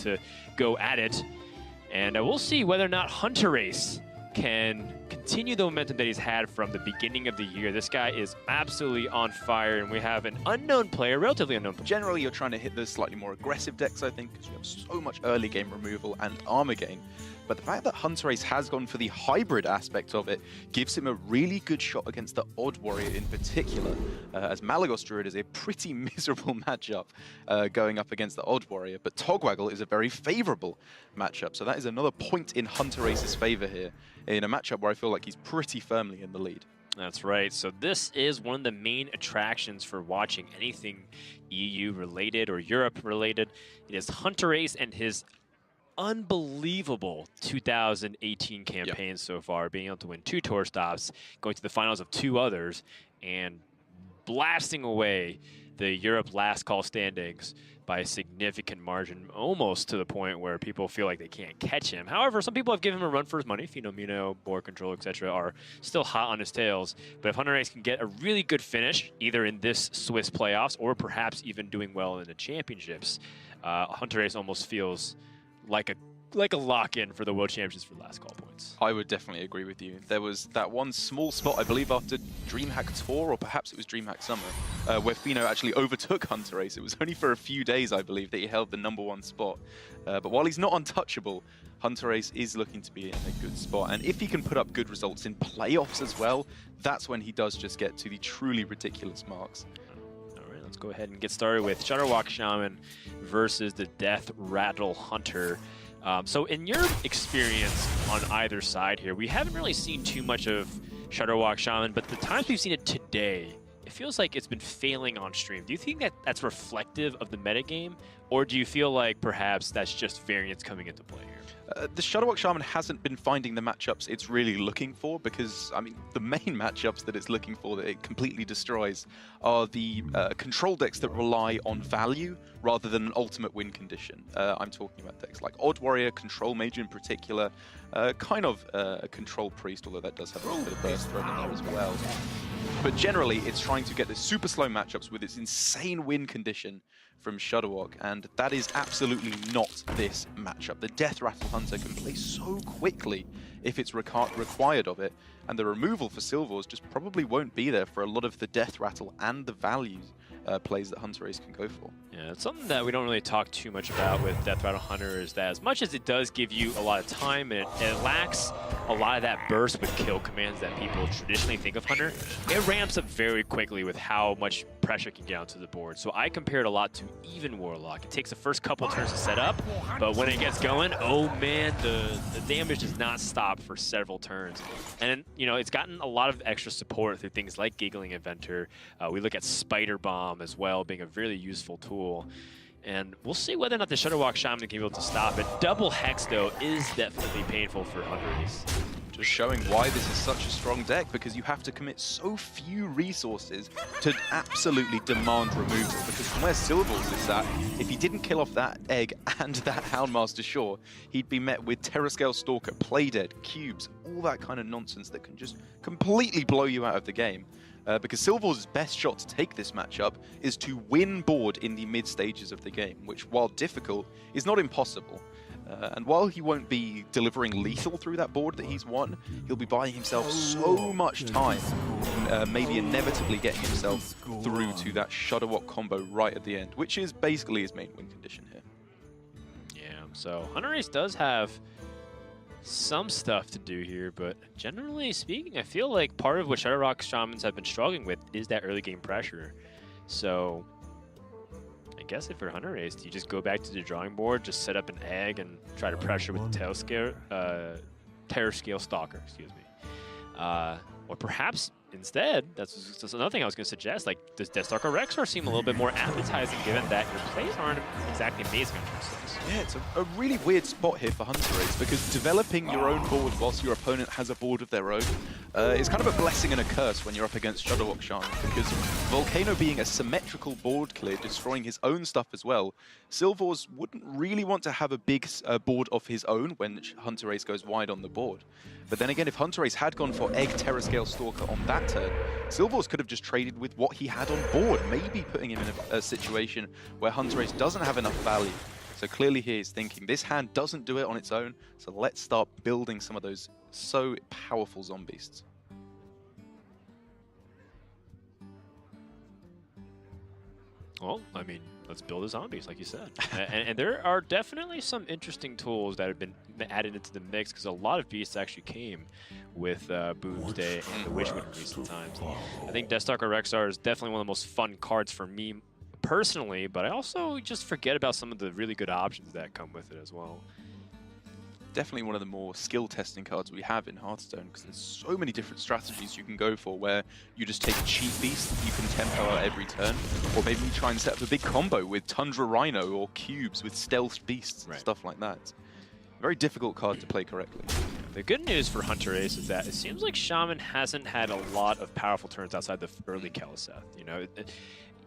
to go at it. And we'll see whether or not Hunterace can continue the momentum that he's had from the beginning of the year. This guy is absolutely on fire, and we have an unknown player, relatively unknown player. Generally, you're trying to hit the slightly more aggressive decks, I think, because you have so much early game removal and armor gain. But the fact that Hunterace has gone for the hybrid aspect of it gives him a really good shot against the Odd Warrior in particular, as Malagos Druid is a pretty miserable matchup going up against the Odd Warrior, but Togwaggle is a very favorable matchup. So that is another point in Hunterace's favor here, in a matchup where I feel like he's pretty firmly in the lead. That's right. So this is one of the main attractions for watching anything EU related or Europe related. It is Hunterace and his unbelievable 2018 campaign so far, being able to win 2 tour stops, going to the finals of 2 others, and blasting away the Europe last call standings by a significant margin, almost to the point where people feel like they can't catch him. However, some people have given him a run for his money. Mino, board control, etc. are still hot on his tails. But if Hunterace can get a really good finish, either in this Swiss playoffs or perhaps even doing well in the championships, Hunterace almost feels like a lock-in for the World Championships for last call points. I would definitely agree with you. There was that one small spot, I believe, after DreamHack Tour, or perhaps it was DreamHack Summer, where Fino actually overtook Hunterace. It was only for a few days, I believe, that he held the #1 spot. But while he's not untouchable, Hunterace is looking to be in a good spot. And if he can put up good results in playoffs as well, that's when he does just get to the truly ridiculous marks. Let's go ahead and get started with Shutterwalk Shaman versus the Death Rattle Hunter. So in your experience on either side here, we haven't really seen too much of Shutterwalk Shaman, but the times we've seen it today, it feels like it's been failing on stream. Do you think that that's reflective of the metagame, or do you feel like perhaps that's just variance coming into play here? The Shutterwalk Shaman hasn't been finding the matchups it's really looking for, because, I mean, the main matchups that it's looking for that it completely destroys are the control decks that rely on value rather than an ultimate win condition. I'm talking about decks like Odd Warrior, Control Mage in particular, kind of a Control Priest, although that does have a little bit of burst thrown in there as well. But generally, it's trying to get the super slow matchups with its insane win condition from Shutterwalk, and that is absolutely not this matchup. The Death Rattle Hunter can play so quickly if it's required of it, and the removal for Silvors just probably won't be there for a lot of the Death Rattle and the values plays that Hunterace can go for. Yeah, it's something that we don't really talk too much about with Death Rattle Hunter, is that as much as it does give you a lot of time, and it lacks a lot of that burst with kill commands that people traditionally think of Hunter, it ramps up very quickly with how much pressure can get onto the board. So I compare it a lot to even Warlock. It takes the first couple turns to set up, but when it gets going, oh man, the damage does not stop for several turns. And you know, it's gotten a lot of extra support through things like Giggling Inventor. We look at Spider Bomb as well, being a really useful tool. And we'll see whether or not the Shutterwalk Shaman can be able to stop it. Double Hex, though, is definitely painful for Hunterace. Just showing why this is such a strong deck, because you have to commit so few resources to absolutely demand removal. Because from where Silvors is at, if he didn't kill off that egg and that Houndmaster Shore, he'd be met with Terrascale Stalker, Playdead, Cubes, all that kind of nonsense that can just completely blow you out of the game. Because Silvors' best shot to take this matchup is to win board in the mid stages of the game, which, while difficult, is not impossible. And while he won't be delivering lethal through that board that he's won, he'll be buying himself so much time, maybe inevitably getting himself through to that Shutterwalk combo right at the end, which is basically his main win condition here. Yeah, so Hunterace does have some stuff to do here, but generally speaking, I feel like part of what Shutterwalk Shamans have been struggling with is that early game pressure. So I guess if you're Hunterace, do you just go back to the drawing board, just set up an egg and try to pressure with the Terrascale Stalker, excuse me. Or perhaps instead, that's another thing I was going to suggest, like, does Deathstalker Rexor seem a little bit more appetizing given that your plays aren't exactly amazing on turn 6? Yeah, it's a really weird spot here for Hunterace, because developing your own board whilst your opponent has a board of their own is kind of a blessing and a curse when you're up against Shutterwalk Shaman, because Volcano being a symmetrical board clear, destroying his own stuff as well, Silvors wouldn't really want to have a big board of his own when Hunterace goes wide on the board. But then again, if Hunterace had gone for Egg Terrascale Stalker on that turn, Silvors could have just traded with what he had on board, maybe putting him in a situation where Hunterace doesn't have enough value So clearly he is thinking, this hand doesn't do it on its own, so let's start building some of those so powerful zombies. Well, I mean, let's build the zombies, like you said. and there are definitely some interesting tools that have been added into the mix, because a lot of beasts actually came with Boomsday and the Witchwood in recent times. I think Deathstalker Rexar is definitely one of the most fun cards for me personally, but I also just forget about some of the really good options that come with it as well. Definitely one of the more skill testing cards we have in Hearthstone, because there's so many different strategies you can go for, where you just take a cheap beast that you can tempo out every turn, or maybe you try and set up a big combo with Tundra Rhino or cubes with stealth beasts and stuff like that. It's a very difficult card to play correctly. The good news for Hunterace is that it seems like Shaman hasn't had a lot of powerful turns outside the early Kaliseth. You know,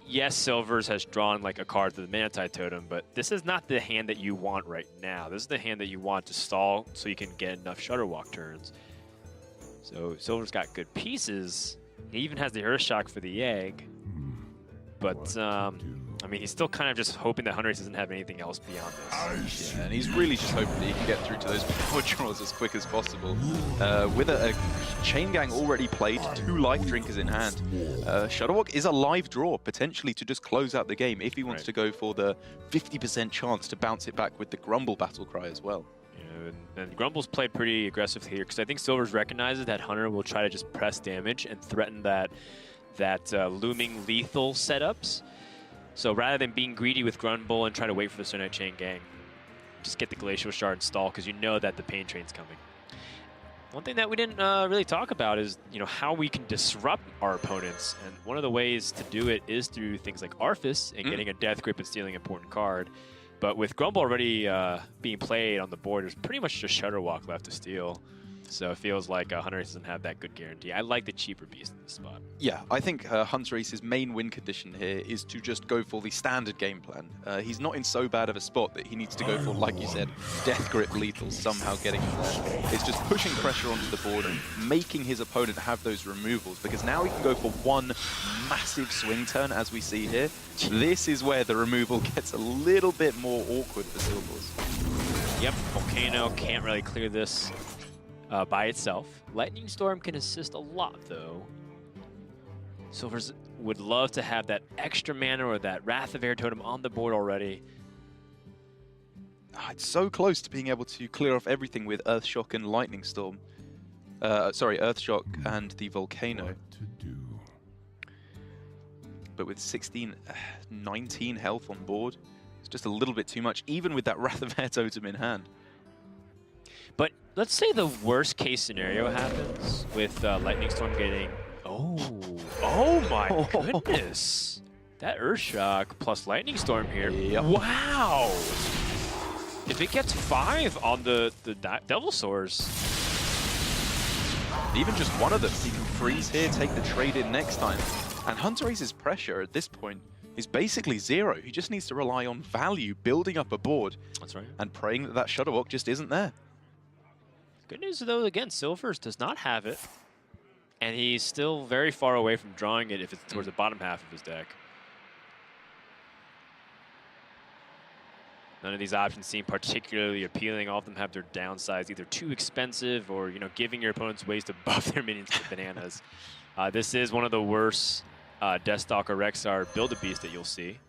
yes, Silvors has drawn like a card to the Manatide Totem, but this is not the hand that you want right now. This is the hand that you want to stall so you can get enough Shutterwalk turns. So Silver's got good pieces. He even has the Earthshock for the egg. But, I mean, he's still kind of just hoping that Hunterace doesn't have anything else beyond this. Yeah, and he's really just hoping that he can get through to those power draws as quick as possible. With a Chain Gang already played, 2 Life Drinkers in hand, Shutterwalk is a live draw, potentially to just close out the game if he wants to go for the 50% chance to bounce it back with the Grumble Battle Cry as well. And Grumble's played pretty aggressive here, because I think Silvers recognizes that Hunter will try to just press damage and threaten that looming lethal setups. So rather than being greedy with Grumble and try to wait for the Sonite Chain Gang, just get the Glacial Shard installed, because you know that the Pain Train's coming. One thing that we didn't really talk about is, you know, how we can disrupt our opponents, and one of the ways to do it is through things like Arthas and getting a Death Grip and stealing an important card. But with Grumble already being played on the board, there's pretty much just Shutterwalk left to steal. So it feels like Hunterace doesn't have that good guarantee. I like the cheaper beast in this spot. Yeah, I think Hunterace's main win condition here is to just go for the standard game plan. He's not in so bad of a spot that he needs to go for, like you said, Death Grip lethal, somehow getting in there. It's just pushing pressure onto the board and making his opponent have those removals, because now he can go for one massive swing turn, as we see here. This is where the removal gets a little bit more awkward for Silvors. Yep, Volcano can't really clear this by itself. Lightning Storm can assist a lot, though. Silvers would love to have that extra mana or that Wrath of Air Totem on the board already. It's so close to being able to clear off everything with Earthshock and Lightning Storm. Sorry, Earthshock and the Volcano. But with 19 health on board, it's just a little bit too much, even with that Wrath of Air Totem in hand. But let's say the worst case scenario happens with Lightning Storm getting... Oh my goodness. That Earthshock plus Lightning Storm here. Yep. Wow. If it gets 5 on the Devil Source. Even just one of them, he can freeze here, take the trade in next time. And Hunterace's pressure at this point is basically 0. He just needs to rely on value, building up a board. That's right. And praying that that Shutterwalk just isn't there. Good news, though, again, Silvors does not have it. And he's still very far away from drawing it if it's towards the bottom half of his deck. None of these options seem particularly appealing. All of them have their downsides, either too expensive or, you know, giving your opponents ways to buff their minions with bananas. This is one of the worst Deathstalker Rexar Build-A-Beast that you'll see.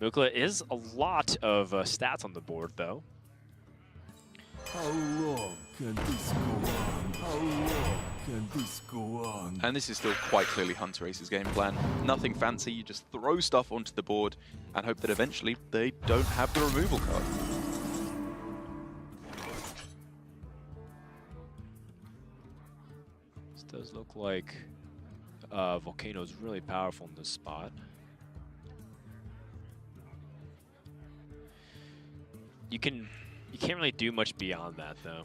Mukla is a lot of stats on the board, though. How long can this go on? How long can this go on? And this is still quite clearly Hunterace's game plan. Nothing fancy, you just throw stuff onto the board and hope that eventually they don't have the removal card. This does look like Volcano's really powerful in this spot. You can't really do much beyond that, though.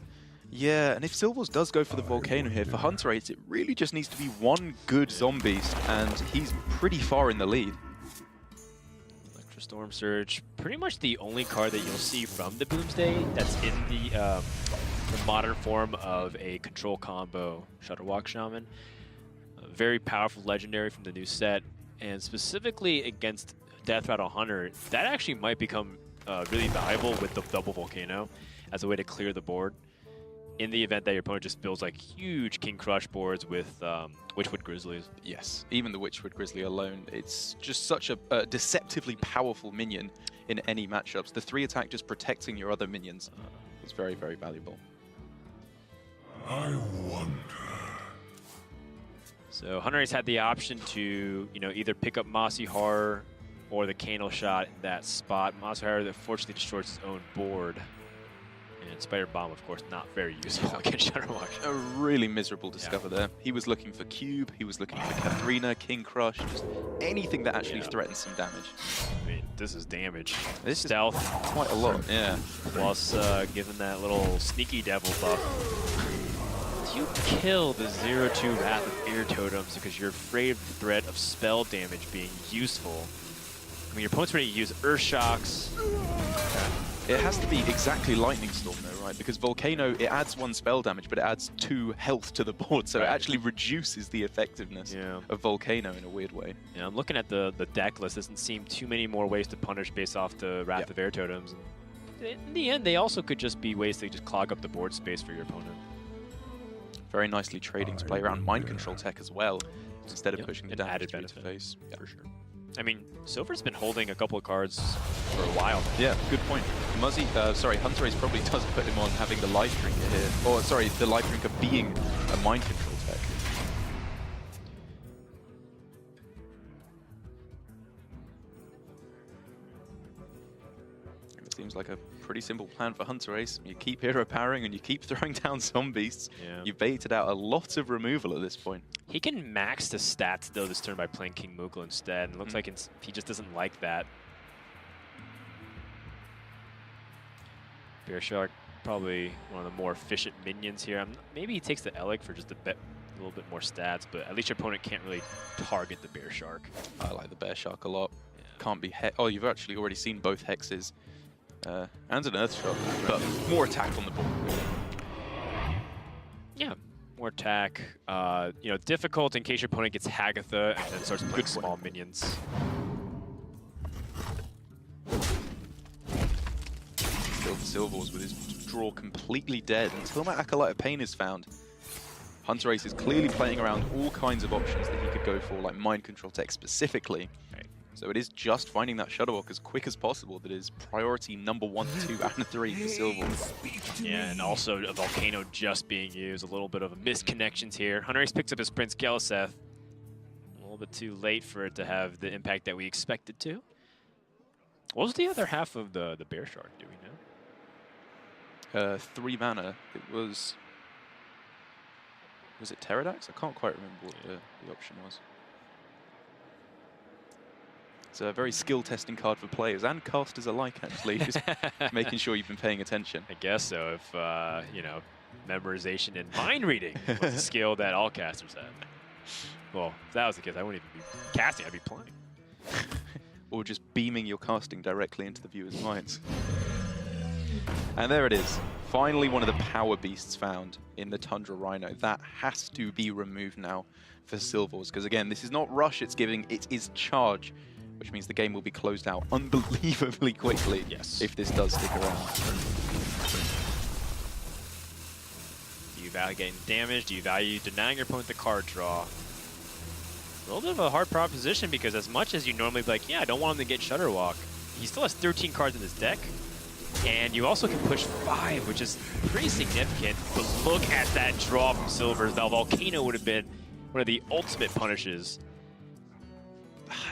Yeah, and if Silvors does go for the Volcano here, for Hunterace, it really just needs to be one good Zombies, and he's pretty far in the lead. Electro Storm Surge, pretty much the only card that you'll see from the Boomsday that's in the modern form of a control combo Shutterwalk Shaman. A very powerful legendary from the new set, and specifically against Death Rattle Hunter, that actually might become really valuable with the double Volcano as a way to clear the board in the event that your opponent just builds like huge King Crush boards with Witchwood Grizzlies. Yes, even the Witchwood Grizzly alone, it's just such a deceptively powerful minion in any matchups. The 3 attack just protecting your other minions is very, very valuable. I wonder. So Hunterace had the option to, either pick up Mossy Horror or the Candle Shot in that spot. Mossy Horror unfortunately destroys his own board. And Spider Bomb, of course, not very useful against Shutterwalk. A really miserable discover there. He was looking for Cube, he was looking for Katharina, King Crush, just anything that actually threatens some damage. I mean, this is damage. This Stealth. is quite a lot, yeah. Plus, given that little Sneaky Devil buff. Do you kill the 0-2 Wrath of Air Totems because you're afraid of the threat of spell damage being useful? I mean, your opponent's ready to use Earth Shocks. It has to be exactly Lightning Storm though, right? Because Volcano, it adds 1 spell damage, but it adds 2 health to the board, so it actually reduces the effectiveness of Volcano in a weird way. Yeah, I'm looking at the deck list. Doesn't seem too many more ways to punish based off the Wrath of Air Totems. In the end, they also could just be ways to just clog up the board space for your opponent. Very nicely trading to play around Mind Control tech as well, instead of pushing the An damage added through benefit, to face. for sure. I mean, Silver's been holding a couple of cards for a while now. Yeah, good point. Hunterace probably does put him on having the Life Drinker here. Or, sorry, the Life Drinker being a Mind Control tech. It seems like a pretty simple plan for Hunterace. You keep hero powering and you keep throwing down zombies. Yeah. You baited out a lot of removal at this point. He can max the stats though this turn by playing King Mukla instead. And it looks like he just doesn't like that. Bear Shark, probably one of the more efficient minions here. Maybe he takes the Eleg for just a little bit more stats, but at least your opponent can't really target the Bear Shark. I like the Bear Shark a lot. Yeah. Can't be Oh, you've actually already seen both hexes. And an Earth Shock, but more attack on the board. Yeah, more attack. Difficult in case your opponent gets Hagatha and then starts playing small minions. Still Silvors with his draw completely dead until that Acolyte of Pain is found. Hunterace is clearly playing around all kinds of options that he could go for, like Mind Control tech specifically. Right. So it is just finding that Shutterwalk as quick as possible that is priority number 1, 2, and 3 for Silvors. Yeah, and also a Volcano just being used. A little bit of a misconnections here. Hunterace picks up his Prince Geliseth. A little bit too late for it to have the impact that we expected to. What was the other half of the Bear Shark, do we know? 3 mana. It was it Pterodax? I can't quite remember what the option was. It's a very skill-testing card for players and casters alike, actually. Just making sure you've been paying attention. I guess so. If, memorization and mind reading was a skill that all casters have. Well, if that was the case, I wouldn't even be casting, I'd be playing. Or just beaming your casting directly into the viewers' minds. And there it is. Finally, one of the power beasts found in the Tundra Rhino. That has to be removed now for Silvors, because again, this is not rush it is charge, which means the game will be closed out unbelievably quickly if this does stick around. Do you value getting damage? Do you value denying your opponent the card draw? A little bit of a hard proposition, because as much as you normally be like, yeah, I don't want him to get Shutterwalk, he still has 13 cards in his deck. And you also can push 5, which is pretty significant. But look at that draw from Silvors. Now, Volcano would have been one of the ultimate punishes.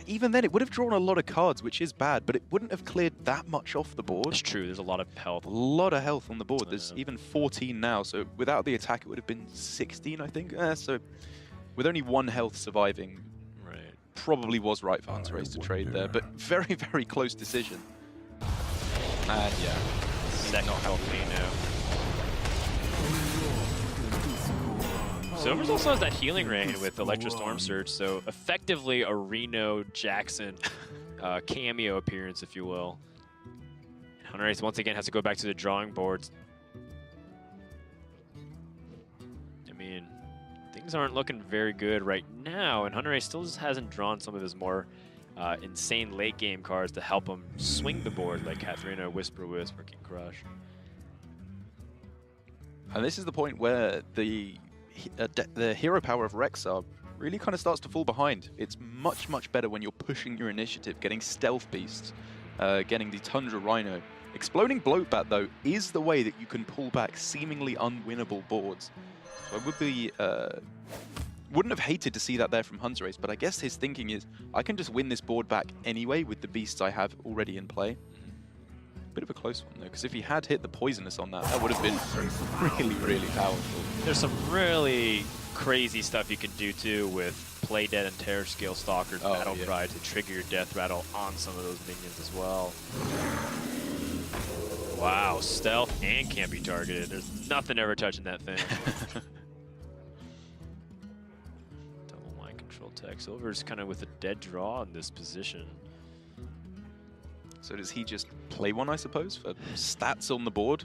Even then, it would have drawn a lot of cards, which is bad, but it wouldn't have cleared that much off the board. It's true, there's a lot of health. A lot of health on the board. There's even 14 now, so without the attack, it would have been 16, I think. So with only 1 health surviving, probably was right for Hunterace to trade there, but very, very close decision. And yeah, second Volcano. Silvors also has that healing rain with Electro Storm Surge, so effectively a Reno Jackson cameo appearance, if you will. Hunterace once again has to go back to the drawing boards. I mean, things aren't looking very good right now, and Hunterace still just hasn't drawn some of his more insane late game cards to help him swing the board, like Katharina, Whisper Wisp, or King Crush. And this is the point where the hero power of Rexar really kind of starts to fall behind. It's much, much better when you're pushing your initiative, getting Stealth Beasts, getting the Tundra Rhino. Exploding Bloatbat, though, is the way that you can pull back seemingly unwinnable boards. So I would be... wouldn't have hated to see that there from Hunterace, but I guess his thinking is, I can just win this board back anyway with the beasts I have already in play. Bit of a close one, though, because if he had hit the Poisonous on that, that would have been really, really powerful. There's some really crazy stuff you can do, too, with Play Dead and Terror Scale Stalker's Battle Cry to trigger your Death Rattle on some of those minions as well. Wow, stealth and can't be targeted. There's nothing ever touching that thing. Double Mind Control Tech. Silvors kind of with a dead draw in this position. So does he just play one, I suppose, for stats on the board?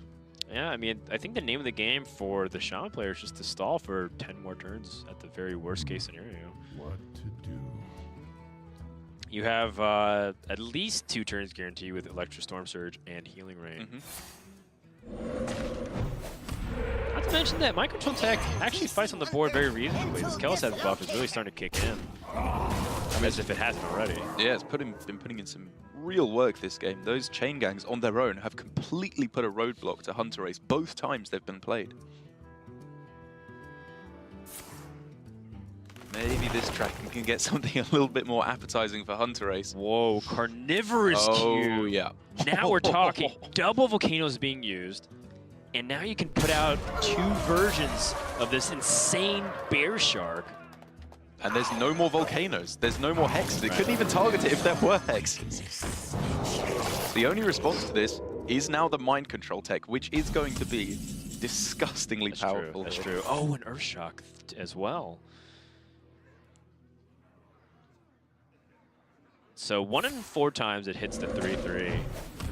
Yeah, I mean, I think the name of the game for the Shaman player is just to stall for 10 more turns at the very worst case scenario. What to do? You have at least 2 turns guaranteed with Electro Storm Surge and Healing Rain. Not to mention that Mind Control Tech actually fights on the board very reasonably. This Kel'Thuz's buff is really starting to kick in. As if it hasn't already. Yeah, it's been putting in some real work this game. Those chain gangs on their own have completely put a roadblock to Hunterace both times they've been played. Maybe this track can get something a little bit more appetizing for Hunterace. Whoa, Carnivorous Cube. Oh, yeah. Now we're talking double volcanoes being used, and now you can put out 2 versions of this insane Bear Shark. And there's no more volcanoes. There's no more hexes. It couldn't even target it if there were hexes. The only response to this is now the Mind Control Tech, which is going to be disgustingly powerful. That's true. Oh, and Earthshock as well. So 1 in 4 times it hits the 3/3, and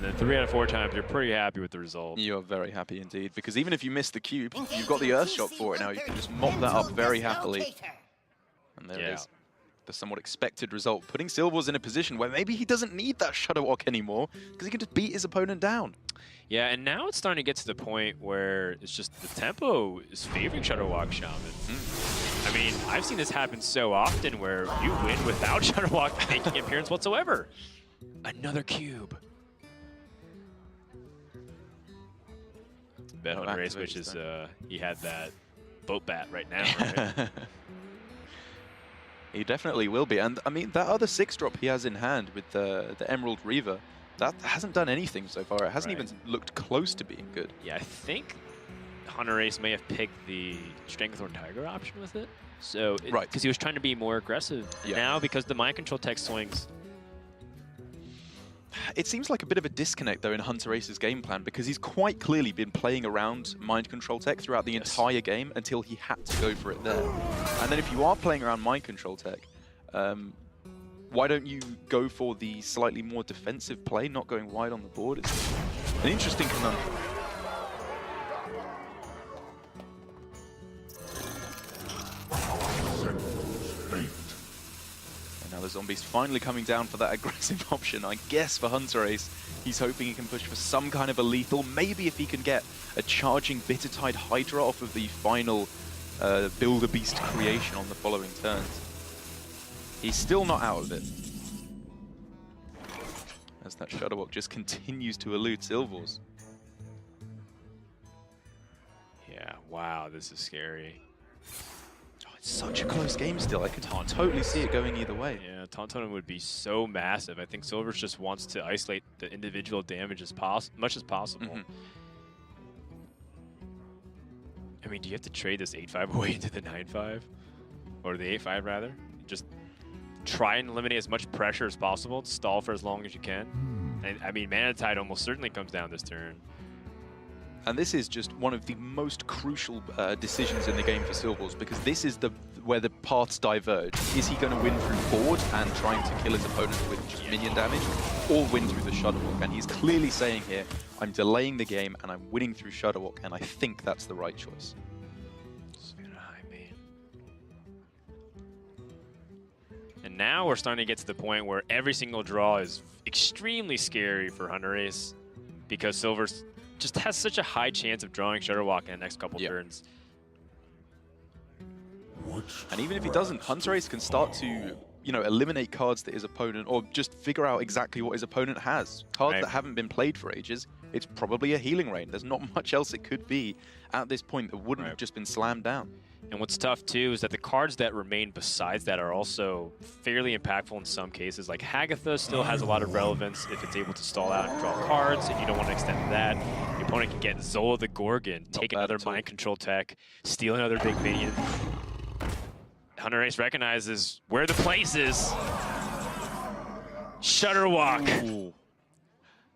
then 3 out of 4 times you're pretty happy with the result. You're very happy indeed, because even if you miss the cube, you've got the Earthshock for it now. You can just mop that up very happily. And there is the somewhat expected result, putting Silvors in a position where maybe he doesn't need that Shadow Walk anymore, because he can just beat his opponent down. Yeah, and now it's starting to get to the point where it's just the tempo is favoring Shadow Walk Shaman. I mean, I've seen this happen so often where you win without Shadow Walk making an appearance whatsoever. Another cube. Bet Hunterace, which is, he had that boat bat right now, right? He definitely will be. And I mean, that other 6-drop he has in hand with the Emerald Reaver, that hasn't done anything so far. It hasn't even looked close to being good. Yeah, I think Hunterace may have picked the Stranglethorn Tiger option with it. So, because he was trying to be more aggressive. And now, because the Mind Control Tech swings. It seems like a bit of a disconnect, though, in Hunterace's game plan, because he's quite clearly been playing around Mind Control Tech throughout the entire game until he had to go for it there. And then if you are playing around Mind Control Tech, why don't you go for the slightly more defensive play, not going wide on the board? It's an interesting conundrum. Now the zombies finally coming down for that aggressive option. I guess for Hunterace, he's hoping he can push for some kind of a lethal. Maybe if he can get a charging Bittertide Hydra off of the final Build-A-Beast creation on the following turns. He's still not out of it. As that Shadow Walk just continues to elude Silvors. Yeah, wow, this is scary. It's such a close game still. I could totally see it going either way. Yeah, Tauntaun would be so massive. I think Silvors just wants to isolate the individual damage as much as possible. I mean, do you have to trade this 8-5 away into the 9-5? Or the 8-5, rather? Just try and eliminate as much pressure as possible, stall for as long as you can. And I mean, Mana Tide almost certainly comes down this turn. And this is just one of the most crucial decisions in the game for Silvors, because this is where the paths diverge. Is he going to win through board and trying to kill his opponent with just minion damage, or win through the Shadow Walk? And he's clearly saying here, I'm delaying the game and I'm winning through Shadow Walk, and I think that's the right choice. And now we're starting to get to the point where every single draw is extremely scary for Hunterace because Silvors just has such a high chance of drawing Shutterwalk in the next couple turns. And even if he doesn't, Hunterace can start to, you know, eliminate cards that his opponent, or just figure out exactly what his opponent has. Cards that haven't been played for ages. It's probably a healing rain. There's not much else it could be at this point that wouldn't have just been slammed down. And what's tough too is that the cards that remain besides that are also fairly impactful in some cases. Like Hagatha still has a lot of relevance if it's able to stall out and draw cards. If you don't want to extend that, your opponent can get Zola the Gorgon, take another mind control tech, steal another big minion. Hunterace recognizes where the place is. Shutterwalk. Ooh.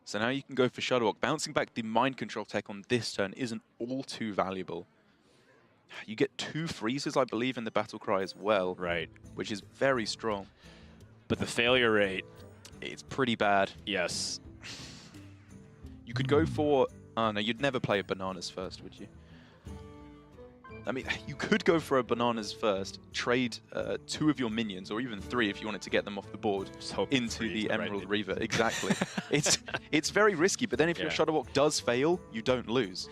So now you can go for Shutterwalk. Bouncing back the mind control tech on this turn isn't all too valuable. You get 2 freezes, I believe, in the battle cry as well. Right. Which is very strong. But the failure rate, it's pretty bad. Yes. You could go for... Oh, no, you'd never play a bananas first, would you? I mean, you could go for a bananas first, trade 2 of your minions, or even 3 if you wanted to get them off the board, into the Emerald Reaver. Exactly. It's very risky, but then if your Shutterwalk does fail, you don't lose.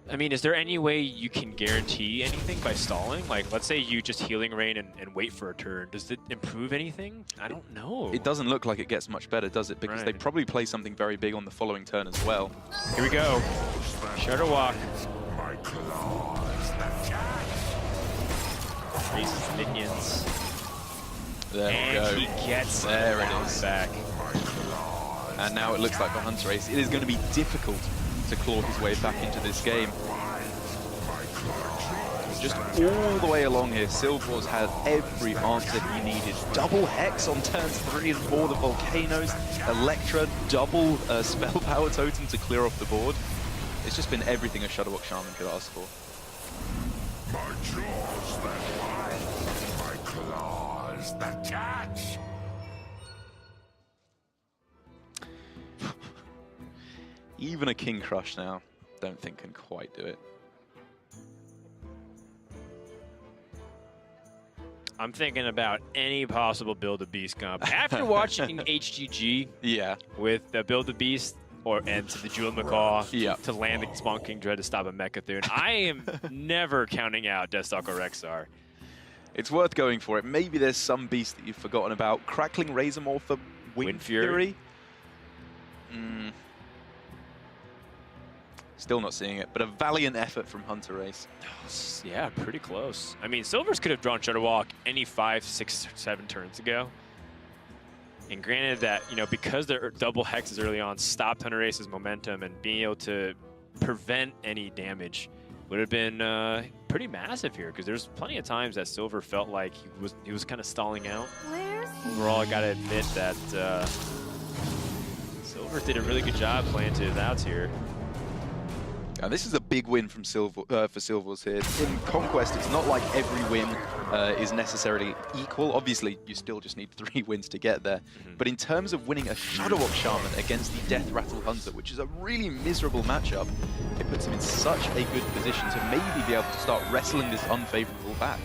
I mean, is there any way you can guarantee anything by stalling? Like, let's say you just healing rain and wait for a turn. Does it improve anything? I don't know. It doesn't look like it gets much better, does it? Because they probably play something very big on the following turn as well. Here we go. Shutterwalk. Raises minions. There we go. And he gets there it is. Back. And now it looks like for Hunterace, it is going to be difficult to claw his way back into this game. Just all the way along here, Silvors had every answer he needed. Double Hex on turns 3 and 4, the Volcanoes. Electra, double Spell Power Totem to clear off the board. It's just been everything a Shutterwalk Shaman could ask for. My jaws that bite, my claws that catch. Even a King Crush now, don't think can quite do it. I'm thinking about any possible Build a Beast comp. After watching HGG with the Build a Beast and to the Jewel Macaw to land the Spawn King Dread to stop a Mechathune, I am never counting out Deathstalker Rexar. It's worth going for it. Maybe there's some beast that you've forgotten about. Crackling Razormaw for Wind Fury? Still not seeing it, but a valiant effort from Hunterace. Yeah, pretty close. I mean, Silvors could have drawn Shutterwalk any 5, 6, 7 turns ago. And granted that, you know, because their double hexes early on stopped Hunterace's momentum and being able to prevent any damage would have been pretty massive here, because there's plenty of times that Silver felt like he was kind of stalling out. Overall, I gotta admit that Silver did a really good job playing to his outs here. Now, this is a big win from for Silvors here. In Conquest, it's not like every win is necessarily equal. Obviously, you still just need 3 wins to get there. But in terms of winning a Shutterwalk Shaman against the Death Rattle Hunter, which is a really miserable matchup, it puts him in such a good position to maybe be able to start wrestling this unfavorable back.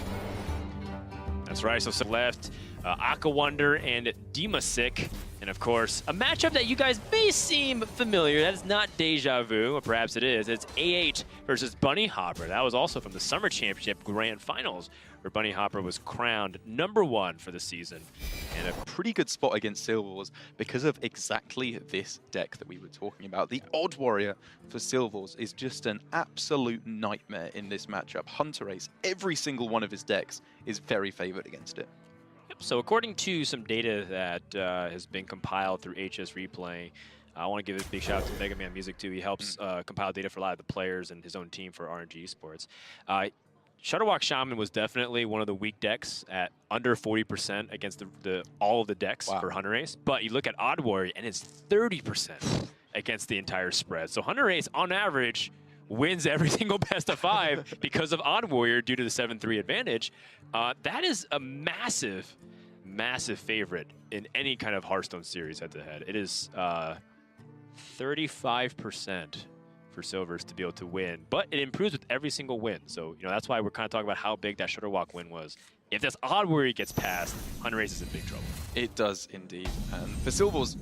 That's right, so left Aqua Wonder and Demasik. And of course, a matchup that you guys may seem familiar. That is not Deja Vu, or perhaps it is. It's AH versus Bunny Hopper. That was also from the Summer Championship Grand Finals, where Bunny Hopper was crowned #1 for the season. And a pretty good spot against Silvors because of exactly this deck that we were talking about. The Odd Warrior for Silvors is just an absolute nightmare in this matchup. Hunterace, every single one of his decks is very favored against it. So according to some data that has been compiled through HS Replay, I want to give a big shout out to Mega Man Music too. He helps compile data for a lot of the players and his own team for RNG Sports. Shutterwalk Shaman was definitely one of the weak decks at under 40% against all of the decks for Hunterace. But you look at Odd Warrior and it's 30% against the entire spread. So Hunterace, on average, wins every single best of 5 because of Odd Warrior due to the 7-3 advantage. That is a massive, massive favorite in any kind of Hearthstone series head-to-head. It is 35% for Silvors to be able to win, but it improves with every single win. So, you know, that's why we're kind of talking about how big that Shutterwalk win was. If this Odd Warrior gets past, Hunterace is in big trouble. It does indeed. And for Silvors,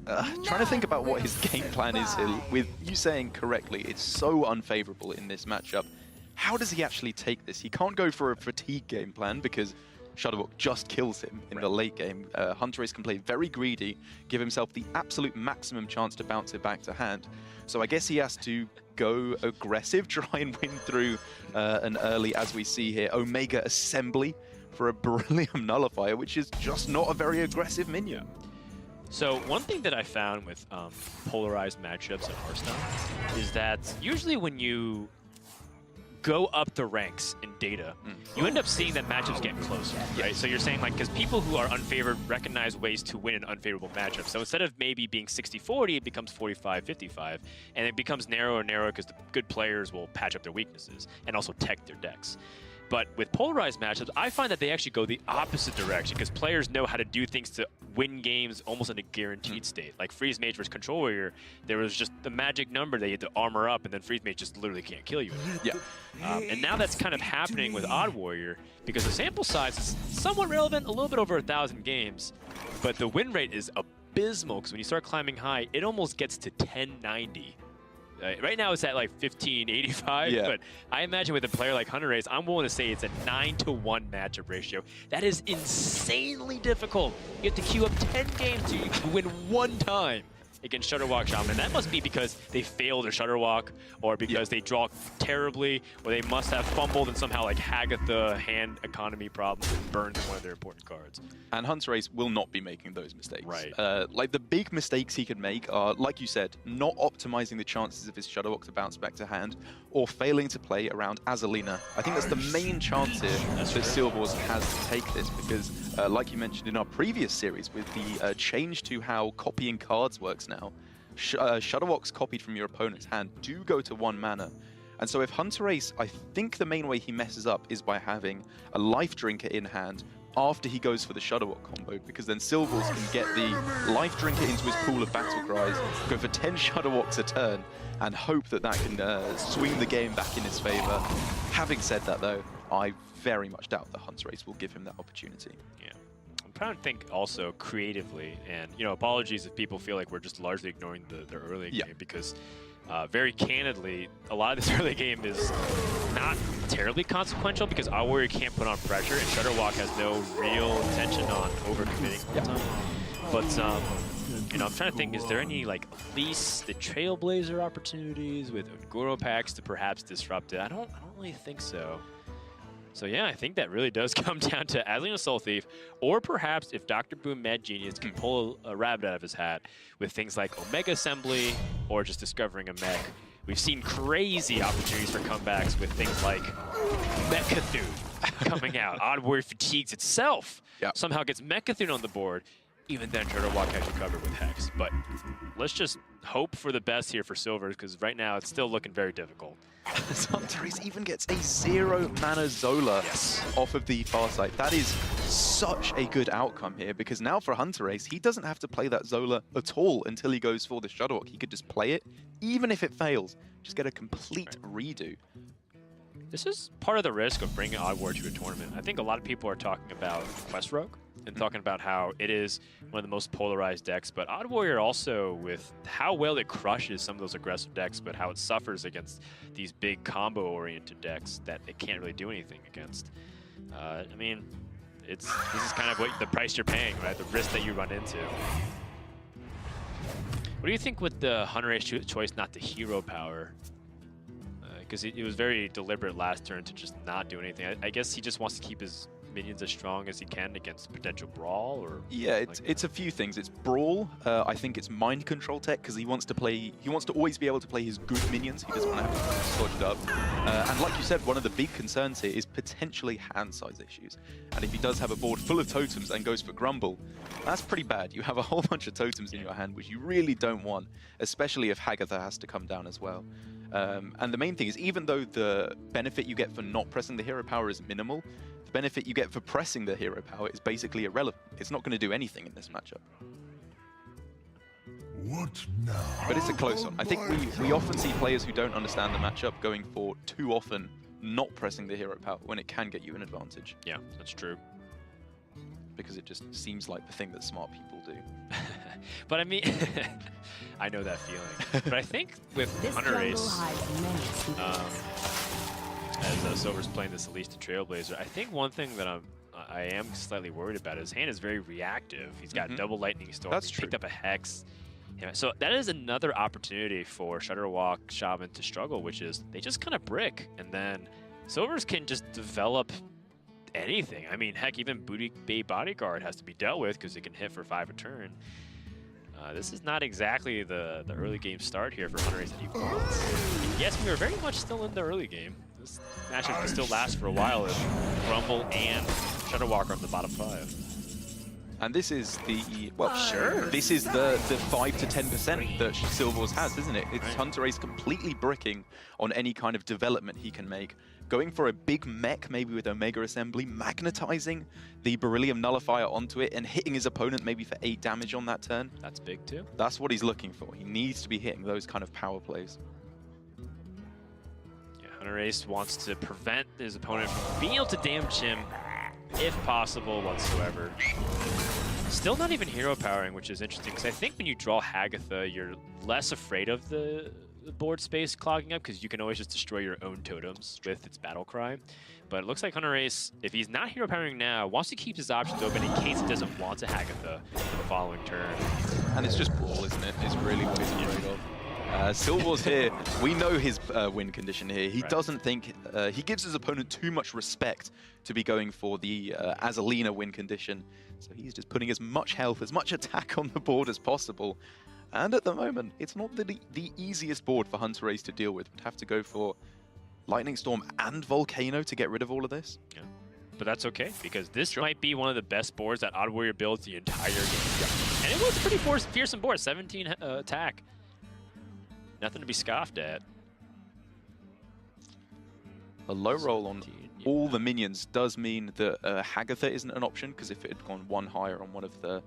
trying to think about what his game plan is here, with you saying correctly, it's so unfavorable in this matchup. How does he actually take this? He can't go for a fatigue game plan because Shutterbox just kills him in the late game. Hunterace can play very greedy, give himself the absolute maximum chance to bounce it back to hand. So I guess he has to go aggressive, try and win through an early, as we see here, Omega Assembly for a Beryllium Nullifier, which is just not a very aggressive minion. So one thing that I found with polarized matchups in Hearthstone is that usually when you go up the ranks in data, you end up seeing that matchups get closer, right? So you're saying, like, because people who are unfavored recognize ways to win an unfavorable matchup. So instead of maybe being 60-40, it becomes 45-55, and it becomes narrower and narrower because the good players will patch up their weaknesses and also tech their decks. But with polarized matchups, I find that they actually go the opposite direction because players know how to do things to win games almost in a guaranteed state. Like Freeze Mage versus Control Warrior, there was just the magic number they had to armor up, and then Freeze Mage just literally can't kill you. Yeah. And now that's kind of happening with Odd Warrior because the sample size is somewhat relevant, a little bit over 1,000 games, but the win rate is abysmal because when you start climbing high, it almost gets to 1090. Right now it's at like 1585, but I imagine with a player like Hunterace, I'm willing to say it's a 9-to-1 matchup ratio. That is insanely difficult. You have to queue up 10 games to win one time against Shutterwalk Shaman. And that must be because they failed a Shutterwalk, or because they draw terribly, or they must have fumbled and somehow like Hagatha hand economy problems and burned one of their important cards. And Hunterace will not be making those mistakes. Right. Like the big mistakes he can make are, like you said, not optimizing the chances of his Shutterwalk to bounce back to hand, or failing to play around Azalina. I think that's the main chance here that Silvors has to take this, because like you mentioned in our previous series, with the change to how copying cards works now, Shutterwalks copied from your opponent's hand do go to 1 mana. And so if Hunterace, I think the main way he messes up is by having a Life Drinker in hand after he goes for the Shutterwalk combo, because then Silvors can get the Life Drinker into his pool of battle cries, go for 10 Shutterwalks a turn, and hope that that can swing the game back in his favor. Having said that though, I very much doubt that Hunterace will give him that opportunity. Yeah. I'm trying to think also creatively, and apologies if people feel like we're just largely ignoring the early game, because very candidly, a lot of this early game is not terribly consequential because Odd Warrior can't put on pressure, and Shutterwalk has no real intention on overcommitting all the time. But I'm trying to think, is there any like at least the Trailblazer opportunities with Goro packs to perhaps disrupt it? I don't really think so. So yeah, I think that really does come down to Azalina Soul Thief, or perhaps if Dr. Boom Mad Genius can pull a rabbit out of his hat with things like Omega Assembly or just discovering a mech. We've seen crazy opportunities for comebacks with things like Mechathune coming out. Odd Warrior fatigues itself, somehow gets Mechathune on the board. Even then, Shutterwalk has you covered with Hex. But let's just hope for the best here for Silvors, because right now it's still looking very difficult. Hunterace even gets a 0 mana Zola off of the far side. That is such a good outcome here, because now for Hunterace, he doesn't have to play that Zola at all until he goes for the Shutterwalk. He could just play it, even if it fails, just get a complete redo. This is part of the risk of bringing Odd Warrior to a tournament. I think a lot of people are talking about Quest Rogue and talking about how it is one of the most polarized decks, but Odd Warrior also, with how well it crushes some of those aggressive decks, but how it suffers against these big combo-oriented decks that it can't really do anything against. I mean, this is kind of what the price you're paying, right? The risk that you run into. What do you think with the Hunterace choice not to hero power? Because it was very deliberate last turn to just not do anything. I guess he just wants to keep his minions as strong as he can against potential brawl, or yeah, it's a few things. It's brawl. I think it's mind control tech, because he wants to always be able to play his good minions. He doesn't want to have to sludge it up. And like you said, one of the big concerns here is potentially hand size issues. And if he does have a board full of totems and goes for Grumble, that's pretty bad. You have a whole bunch of totems in your hand, which you really don't want, especially if Hagatha has to come down as well. And the main thing is, even though the benefit you get for not pressing the hero power is minimal, the benefit you get for pressing the hero power is basically irrelevant. It's not going to do anything in this matchup. What now? But it's a close one. I think we often see players who don't understand the matchup going for too often not pressing the hero power when it can get you an advantage. Yeah, that's true. Because it just seems like the thing that smart people do. But I mean, I know that feeling. But I think with Hunterace, as Silvors playing this Elise to Trailblazer, I think one thing that I am slightly worried about, his hand is very reactive. He's got double Lightning Storm. That's he true. picked up a Hex. Yeah, so that is another opportunity for Shutterwalk Shaman to struggle, which is they just kind of brick, and then Silvors can just develop anything. I mean, heck, even Booty Bay Bodyguard has to be dealt with because it can hit for 5 a turn. This is not exactly the early game start here for Hunterace that he wants. And yes, we are very much still in the early game. This matchup can still last for a while if Grumble and Shutterwalk are on the bottom 5. And this is the, well, this is the 5 to 10% that Silvors has, isn't it? It's Hunterace completely bricking on any kind of development he can make. Going for a big mech, maybe with Omega Assembly, magnetizing the Beryllium Nullifier onto it and hitting his opponent maybe for 8 damage on that turn. That's big too. That's what he's looking for. He needs to be hitting those kind of power plays. Yeah, Hunterace wants to prevent his opponent from being able to damage him, if possible, whatsoever. Still not even hero powering, which is interesting, because I think when you draw Hagatha, you're less afraid of the board space clogging up, because you can always just destroy your own totems with its battle cry. But it looks like Hunterace, if he's not hero powering now, wants to keep his options open in case he doesn't want to Hagatha for the following turn. And it's just Brawl, isn't it? It's really what he's afraid of. Silvors here, we know his win condition here. He doesn't think, he gives his opponent too much respect to be going for the Azalina win condition. So he's just putting as much health, as much attack on the board as possible. And at the moment, it's not the easiest board for Hunterace to deal with. Would have to go for Lightning Storm and Volcano to get rid of all of this. Yeah. But that's okay, because this might be one of the best boards that Odd Warrior builds the entire game. And it was a pretty fearsome board, 17 attack. Nothing to be scoffed at. A low roll on all the minions does mean that Hagatha isn't an option, because if it had gone one higher on one of the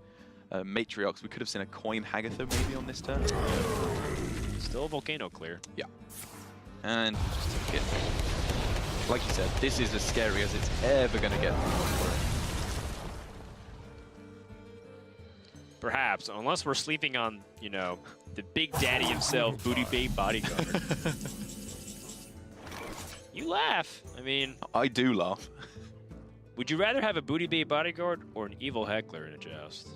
Matriarchs, we could have seen a coin Hagatha maybe on this turn. Still a Volcano clear. Yeah. And just took it. Like you said, this is as scary as it's ever going to get. Perhaps, unless we're sleeping on, you know, the big daddy himself, Booty Bay Bodyguard. You laugh. I mean... I do laugh. Would you rather have a Booty Bay Bodyguard or an evil heckler in a joust?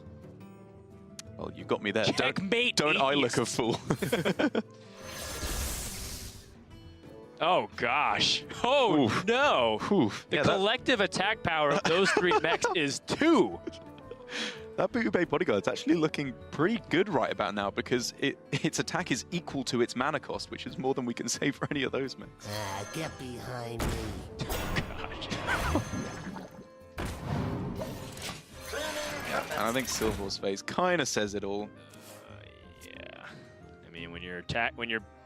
Well, you got me there. Checkmate. Don't I look a fool? Oh, gosh. Oh, Oof. no. Oof. The Yeah, collective attack power of those 3 mechs is 2. That Booty Bay Bodyguard's actually looking pretty good right about now, because its attack is equal to its mana cost, which is more than we can say for any of those mechs. Get behind me. Gosh. And I think Silvor's face kind of says it all. Yeah. I mean, when you're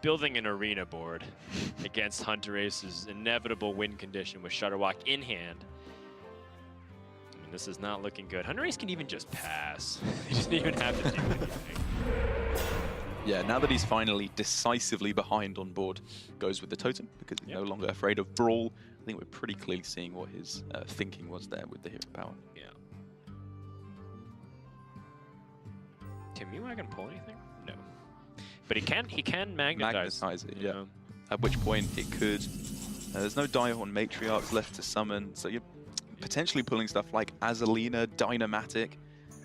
building an arena board against Hunterace's inevitable win condition with Shutterwalk in hand, I mean, this is not looking good. Hunterace can even just pass. He doesn't even have to do anything. Yeah, now that he's finally decisively behind on board, goes with the totem, because he's no longer afraid of Brawl. I think we're pretty clearly seeing what his thinking was there with the hero power. Yeah. Can Mewagon pull anything? No. But he can magnetize it, yeah. At which point it could... there's no Diehorn Matriarchs left to summon, so you're potentially pulling stuff like Azalina, Dynamatic,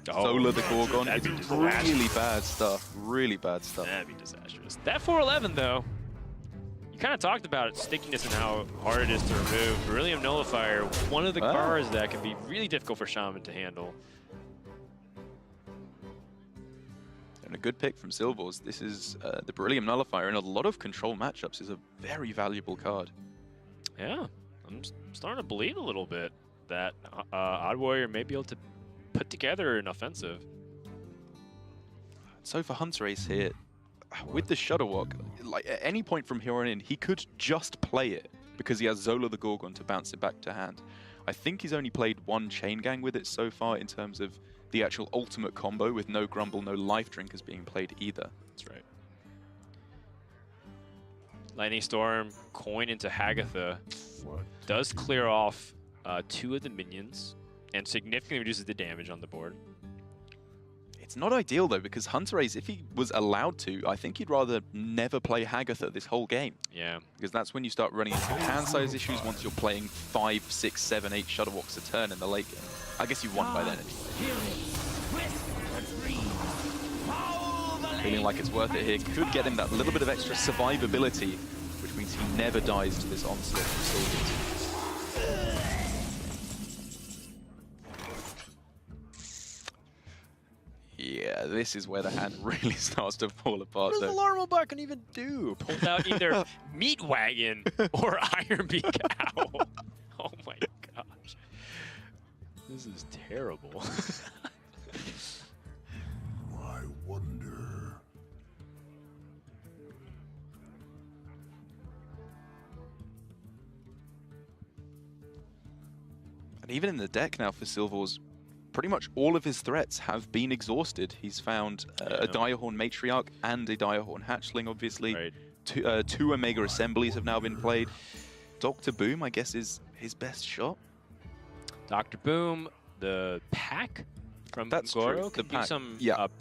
Zola the Gorgon. It's really bad stuff. Really bad stuff. That'd be disastrous. That 411, though, you kind of talked about its stickiness and how hard it is to remove. Beryllium Nullifier, one of the cards that can be really difficult for Shaman to handle. And a good pick from Silvors. This is the Beryllium Nullifier. In a lot of control matchups is a very valuable card. Yeah, I'm starting to believe a little bit that Odd Warrior may be able to put together an offensive. So for Hunterace here, with the Shutterwalk, like at any point from here on in, he could just play it because he has Zola the Gorgon to bounce it back to hand. I think he's only played one Chain Gang with it so far in terms of the actual ultimate combo, with no Grumble, no Life Drinkers being played either. That's right. Lightning Storm, coin into Hagatha. Does clear off 2 of the minions and significantly reduces the damage on the board. It's not ideal though, because Hunterace, if he was allowed to, I think he'd rather never play Hagatha this whole game. Yeah. Because that's when you start running into hand size issues once you're playing 5, 6, 7, 8 Shuttlewalks a turn in the late game. I guess you won by then anyway. Feeling like it's worth it here. Could get him that little bit of extra survivability, which means he never dies to this onslaught from Silvors. Yeah, this is where the hand really starts to fall apart. What does the Larmal Bot can even do? Pulled out either Meat Wagon or Iron Beak Owl. Oh my gosh. This is terrible. I wonder. And even in the deck now for Silvors, pretty much all of his threats have been exhausted. He's found a Direhorn Matriarch and a Direhorn Hatchling, obviously. Right. Two Omega Assemblies have now been played. Dr. Boom, I guess, is his best shot. Dr. Boom, the pack from Goro can do some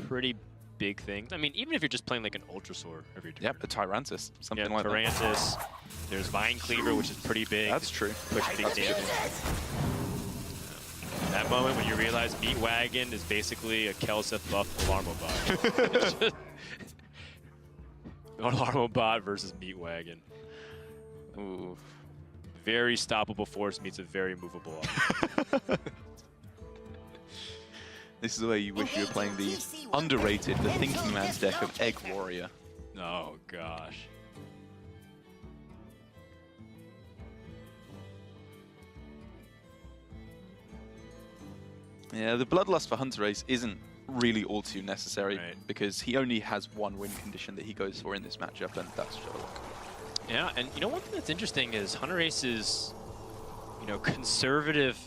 pretty big things. I mean, even if you're just playing like an Ultrasaur every turn. Yep, a Tyrantus, something like that. Tyrantus. There's Vine Cleaver, which is pretty big. That's true. Push big damage. That moment when you realize Meat Wagon is basically a Kelseth buff Alarmobot. Alarmobot versus Meat Wagon. Ooh. Very stoppable force meets a very movable object. This is where you wish you were playing the underrated, the Thinking Man's deck of Egg Warrior. Oh gosh. Yeah, the Bloodlust for Hunterace isn't really all too necessary, Right. because he only has one win condition that he goes for in this matchup, and that's Sherlock. Yeah, and you know one thing that's interesting is Hunterace's, conservative,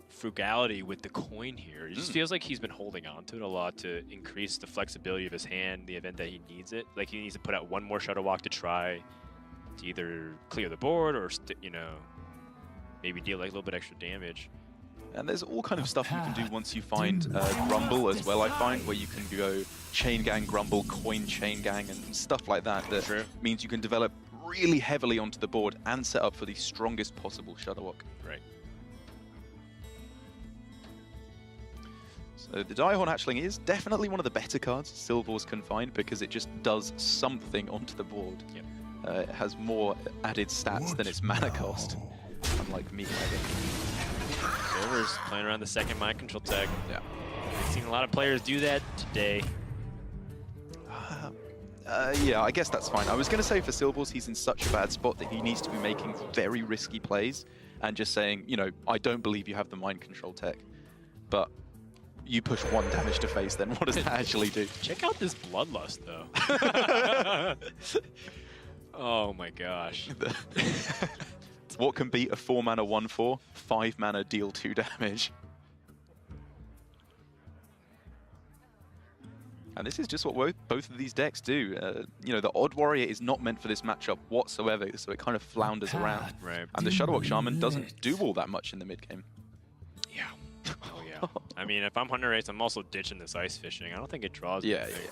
frugality with the coin here. It just feels like he's been holding on to it a lot to increase the flexibility of his hand in the event that he needs it. Like he needs to put out one more Shuttle Walk to try to either clear the board or, maybe deal like a little bit extra damage. And there's all kind of stuff you can do once you find Grumble as well, I find, where you can go Chain Gang, Grumble, Coin Chain Gang, and stuff like that. That means you can develop really heavily onto the board and set up for the strongest possible Shuttlewalk. Right. So the Direhorn Hatchling is definitely one of the better cards Silvors can find, because it just does something onto the board. Yep. It has more added stats than its mana cost, unlike Meat Wagon. Silvors playing around the second mind control tag. Yeah. We've seen a lot of players do that today. Yeah, I guess that's fine. I was going to say for Silvors, he's in such a bad spot that he needs to be making very risky plays and just saying, I don't believe you have the mind control tech, but you push 1 damage to face, then what does that actually do? Check out this Bloodlust, though. Oh my gosh. What can beat a 4-mana 1/4? 5-mana deal 2 damage. And this is just what both of these decks do. The Odd Warrior is not meant for this matchup whatsoever, so it kind of flounders around. Right. And the Shuttlewalk Shaman doesn't do all that much in the mid-game. Yeah. Oh, yeah. I mean, if I'm Hunterace, I'm also ditching this Ice Fishing. I don't think it draws Yeah, anything.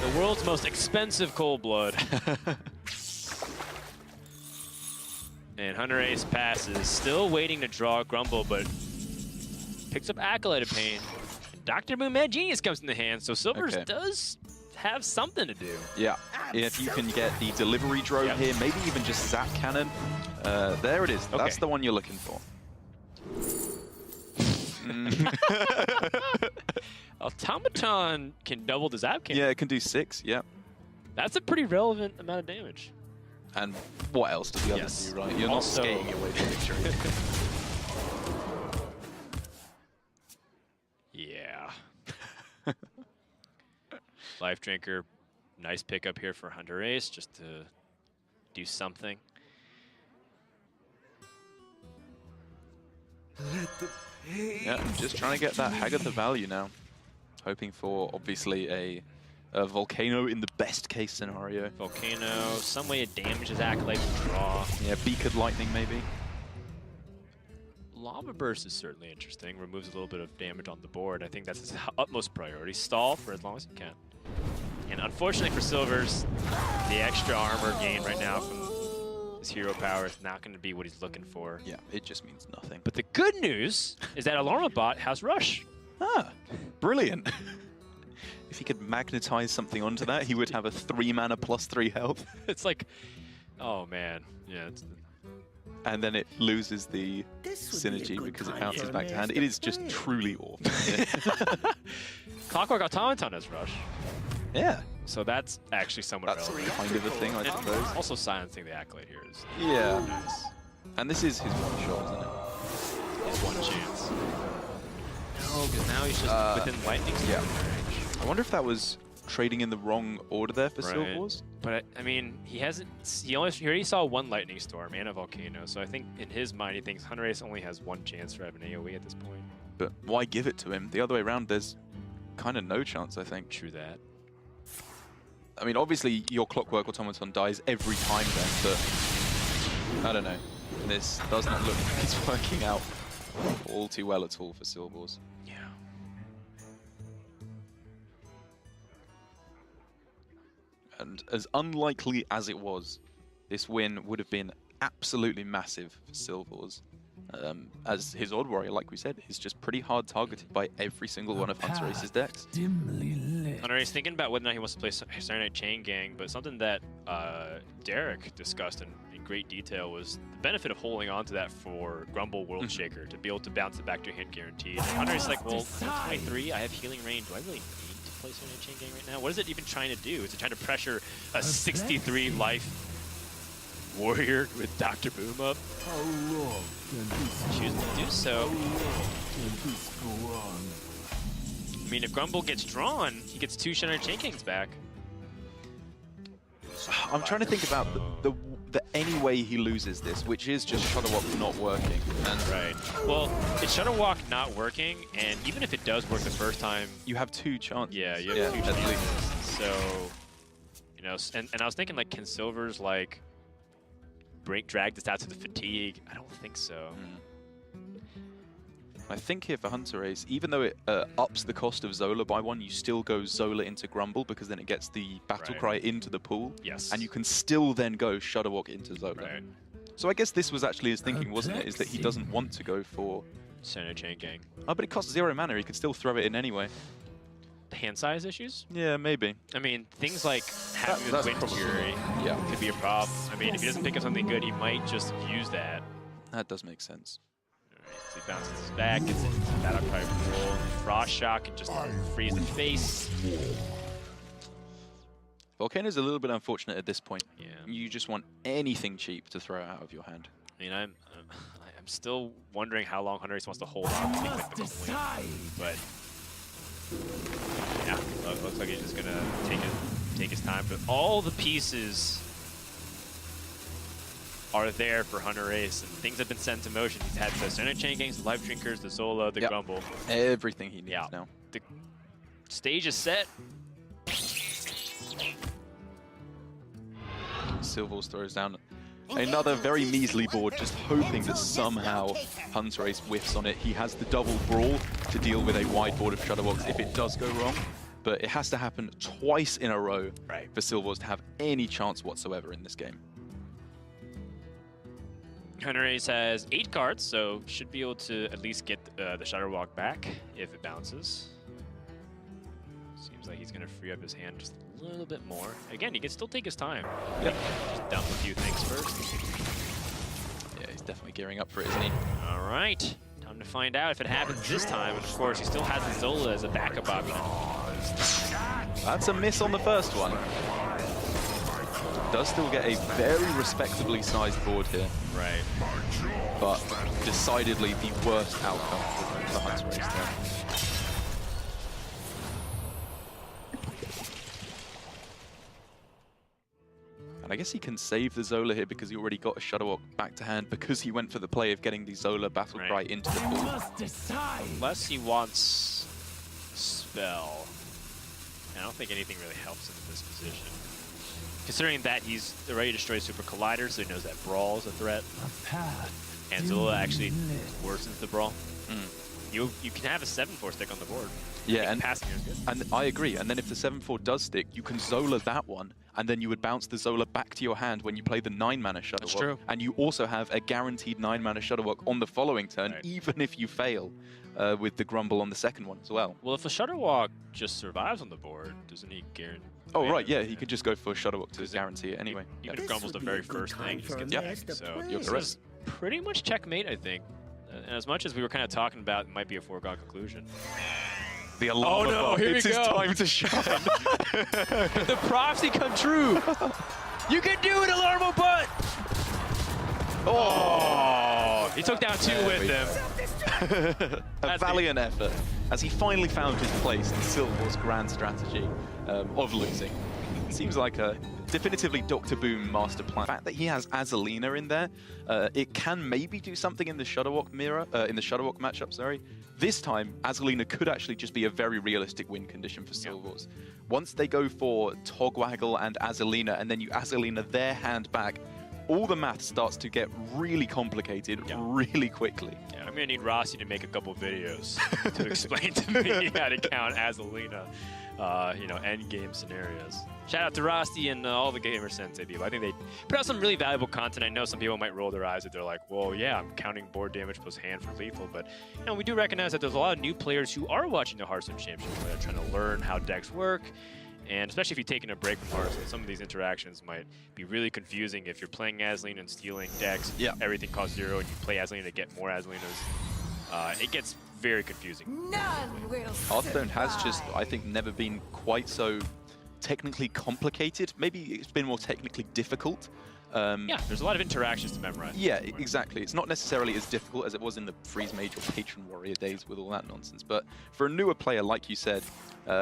The world's most expensive Cold Blood. And Hunterace passes, still waiting to draw Grumble, but picks up Acolyte of Pain. And Dr. Boom Mad Genius comes in the hand, so Silvors does have something to do. Yeah, if you can get the Delivery Drone here, maybe even just Zap Cannon. There it is. That's the one you're looking for. Automaton can double the Zap Cannon. Yeah, it can do 6, yeah. That's a pretty relevant amount of damage. And what else does the other do, right? You're not skating your way to victory. Yeah. Life Drinker, nice pickup here for Hunterace, just to do something. Yeah, just trying to get that Hagatha value now. hoping for, obviously, a Volcano in the best case scenario. Volcano, some way to damage his Acolyte with draw. Yeah, Beaked Lightning maybe. Lava Burst is certainly interesting. Removes a little bit of damage on the board. I think that's his utmost priority. Stall for as long as he can. And unfortunately for Silvors, the extra armor gain right now from his hero power is not going to be what he's looking for. Yeah, it just means nothing. But the good news is that Alarma Bot has Rush. Ah, brilliant. If he could magnetize something onto that, he would have a 3 mana plus 3 health. It's like, oh man, yeah. And then it loses the synergy because it bounces back to hand. It is just truly awful. Clockwork Automaton has Rush. Yeah. So that's actually somewhat That's relevant. kind of a thing, I And suppose. also silencing the Acolyte here is Yeah. nice. And this is his one shot, isn't it? His one chance. No, because now he's just within lightning yeah. range. I wonder if that was trading in the wrong order there for Right. Silvors. But I mean, he already saw one Lightning Storm and a Volcano, so I think in his mind he thinks Hunterace only has one chance for having AoE at this point. But why give it to him? The other way around, there's kind of no chance, I think. True that. I mean, obviously your Clockwork Automaton dies every time then, but I don't know. This does not look like it's working out all too well at all for Silvors. Yeah. And as unlikely as it was, this win would have been absolutely massive for Silvors. As his Odd Warrior, like we said, is just pretty hard targeted by every single one of Hunterace's decks. Dimly lit. Hunterace thinking about whether or not he wants to play Saturday Night Chain Gang, but something that Darroch discussed in great detail was the benefit of holding on to that for Grumble World Shaker, to be able to bounce it back to a hit guaranteed. And Hunterace is like, well, I'm 23, I have healing rain, do I really need to play Saturday Night Chain Gang right now? What is it even trying to do? Is it trying to pressure a 63 life warrior with Dr. Boom up? How long can this Choosing to do so. can this go on? I mean, if Grumble gets drawn, he gets 2 Shadow Chain Kings back. I'm trying to think about the any way he loses this, which is just Shudderwock not working. And Right. Well, it's Shudderwock not working, and even if it does work the first time, you have 2 chances. yeah, you have 2 at chances. least. So, you know, and I was thinking, like, can Silvors, like, drag this out to the fatigue? I don't think so. I think here for Hunterace, even though it ups the cost of Zola by 1, you still go Zola into Grumble because then it gets the Battle Right. Cry into the pool. Yes. And you can still then go Shudderwock into Zola. Right. So I guess this was actually his thinking, wasn't it? Is that he doesn't want to go for... Shadow Chain Gang. Oh, but it costs 0 mana. He could still throw it in anyway. Hand size issues? Yeah, maybe. I mean, things like having that's Wind probably- Fury Yeah, could be a problem. I mean, if he doesn't pick up something good, he might just use that. that does make sense. Alright, so he bounces his back, gets it, Battle Cry roll, Frost Shock, and just freeze the face. Volcano's a little bit unfortunate at this point. Yeah. You just want anything cheap to throw out of your hand. I mean, I'm still wondering how long Hunterace wants to hold on to things like the Coin. But yeah, looks like he's just gonna take his time. But all the pieces are there for Hunterace, and things have been set into motion. He's had the Center Chain Gangs, the Life Drinkers, the Zola, the Yep. Grumble. Everything he needs Yeah. now. The stage is set. Silvors throws down another very measly board, just hoping that somehow Hunterace whiffs on it. He has the double brawl to deal with a wide board of Shudderwocks if it does go wrong, but it has to happen twice in a row Right. for Silvors to have any chance whatsoever in this game. Hunterace has 8 cards, so should be able to at least get the Shudderwock back if it bounces. Seems like he's going to free up his hand just a little bit more. Again, he can still take his time. Yep. Just dump a few things first. Yeah, he's definitely gearing up for it, isn't he? All right. Time to find out if it happens this time. And of course, he still has the Zola as a backup option. That's a miss on the first one. Does still get a very respectably sized board here, Right. but decidedly the worst outcome for the Hunterace there. And I guess he can save the Zola here because he already got a Shudderwock back to hand because he went for the play of getting the Zola Battle Cry Right. into the pool. Must decide. Unless he wants spell. I don't think anything really helps him in this position. Considering that he's ready to destroy Super Collider, so he knows that Brawl is a threat. And Zilla actually worsens the Brawl. You can have a 7/4 stick on the board. Yeah, and passing is good. And I agree. And then if the 7/4 does stick, you can Zola that one, and then you would bounce the Zola back to your hand when you play the 9-mana Shutterwalk. That's true. And you also have a guaranteed 9-mana Shutterwalk on the following turn, even if you fail with the Grumble on the second one as well. Well, if a Shutterwalk just survives on the board, doesn't he guarantee? Oh, right, yeah, he could just go for a Shutterwalk to guarantee it anyway. Even if Grumble's the very first thing, he just gets it. So you're this correct. is pretty much checkmate, I think. And as much as we were kind of talking about, it might be a foregone conclusion. The alarm above. Here it's we his go. time to shine. The prophecy come true. You can do it, Alarmo Butt! Oh! He took down 2 with him. A valiant effort as he finally found his place in Silvor's grand strategy of losing. Seems like a definitively Dr. Boom master plan. The fact that he has Azalina in there, it can maybe do something in the Shutterwalk mirror, in the Shutterwalk matchup, sorry. This time, Azalina could actually just be a very realistic win condition for Silvors. Once they go for Togwaggle and Azalina, and then you Azalina their hand back, all the math starts to get really complicated really quickly. Yeah, I'm gonna need Rossi to make a couple videos to explain to me how to count Azalina, you know, end game scenarios. Shout out to Rossi and all the Gamer Sensei people. I think they put out some really valuable content. I know some people might roll their eyes if they're like, well, yeah, I'm counting board damage plus hand for lethal, but you know, we do recognize that there's a lot of new players who are watching the Hearthstone Championship, where they're trying to learn how decks work. And especially if you're taking a break from Hearthstone, some of these interactions might be really confusing if you're playing Azalina and stealing decks. Everything costs 0, and you play Azalina to get more Azalinas. It gets very confusing. None will Hearthstone has just, I think, never been quite so technically complicated. Maybe it's been more technically difficult. Yeah, there's a lot of interactions to memorize. Yeah, exactly. It's not necessarily as difficult as it was in the Freeze Mage or Patron Warrior days with all that nonsense. But for a newer player, like you said,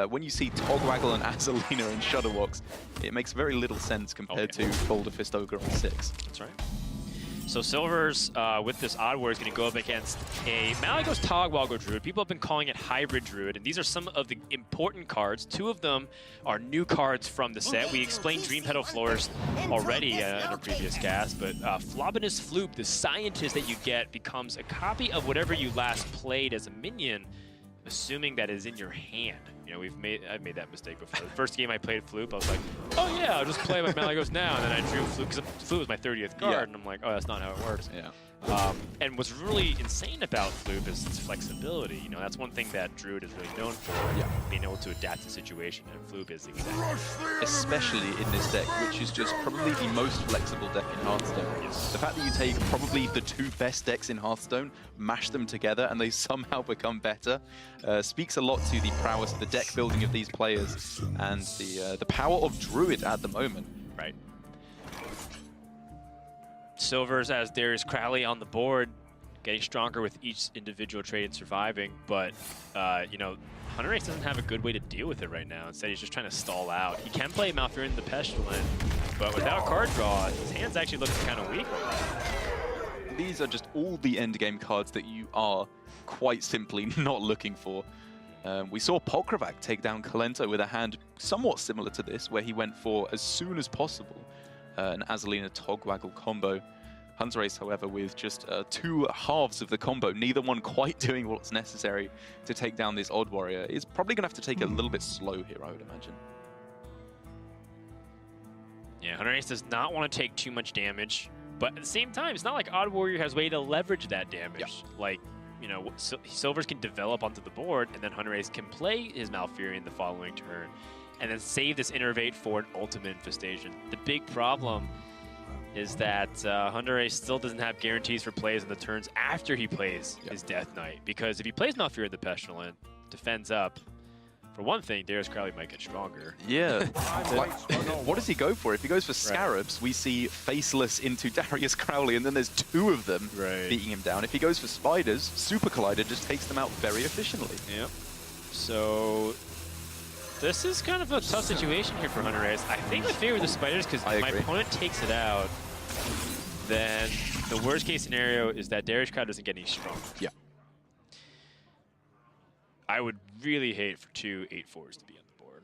when you see Togwaggle and Azalina in Shutterwalks, it makes very little sense compared to Boulder Fist Ogre on 6. That's right. So Silvors, with this Odd War, is going to go up against a Malygos Togwaggle Druid. People have been calling it Hybrid Druid, and these are some of the important cards. 2 of them are new cards from the set. We explained Dream Petal Florist already in a previous cast, but Flobinus Floop, the scientist that you get, becomes a copy of whatever you last played as a minion, assuming that is in your hand. You know, I've made that mistake before. The first game I played Floop, I was like, oh yeah, I'll just play my Malygos now. And then I drew Floop, because Floop was my 30th card, and I'm like, oh, that's not how it works. Yeah. And what's really insane about Floop is its flexibility. You know, that's one thing that Druid is really known for, being able to adapt to situation, and Floop is exactly. Especially in this deck, which is just probably the most flexible deck in Hearthstone. The fact that you take probably the 2 best decks in Hearthstone, mash them together, and they somehow become better, speaks a lot to the prowess of the deck building of these players, and the power of Druid at the moment. Right. Silvors as Darius Crowley on the board, getting stronger with each individual trade and surviving, but you know, Hunterace doesn't have a good way to deal with it right now. Instead, he's just trying to stall out. He can play Malfurion the Pestilent, but without card draw, his hand's actually looking kind of weak. These are just all the endgame cards that you are quite simply not looking for. We saw Polkravac take down Kalento with a hand somewhat similar to this, where he went for, as soon as possible, an Azalina Togwaggle combo. Hunterace, however, with just 2 halves of the combo, neither one quite doing what's necessary to take down this Odd Warrior, is probably going to have to take a little bit slow here, I would imagine. Yeah, Hunterace does not want to take too much damage, but at the same time, it's not like Odd Warrior has a way to leverage that damage. Like, you know, Silvors can develop onto the board, and then Hunterace can play his Malfurion the following turn, and then save this Innervate for an ultimate infestation. The big problem is that Hunterace still doesn't have guarantees for plays in the turns after he plays his Death Knight. Because if he plays Malfurion the Pestilent, defends up, for one thing, Darius Crowley might get stronger. Yeah. Like, what does he go for? If he goes for Scarabs, we see Faceless into Darius Crowley, and then there's 2 of them beating him down. If he goes for Spiders, Super Collider just takes them out very efficiently. Yep. So this is kind of a tough situation here for Hunterace. I think I favor the Spiders because if my opponent takes it out, then the worst case scenario is that Darius Crowley doesn't get any stronger. Yeah. I would really hate for 2 8/4s to be on the board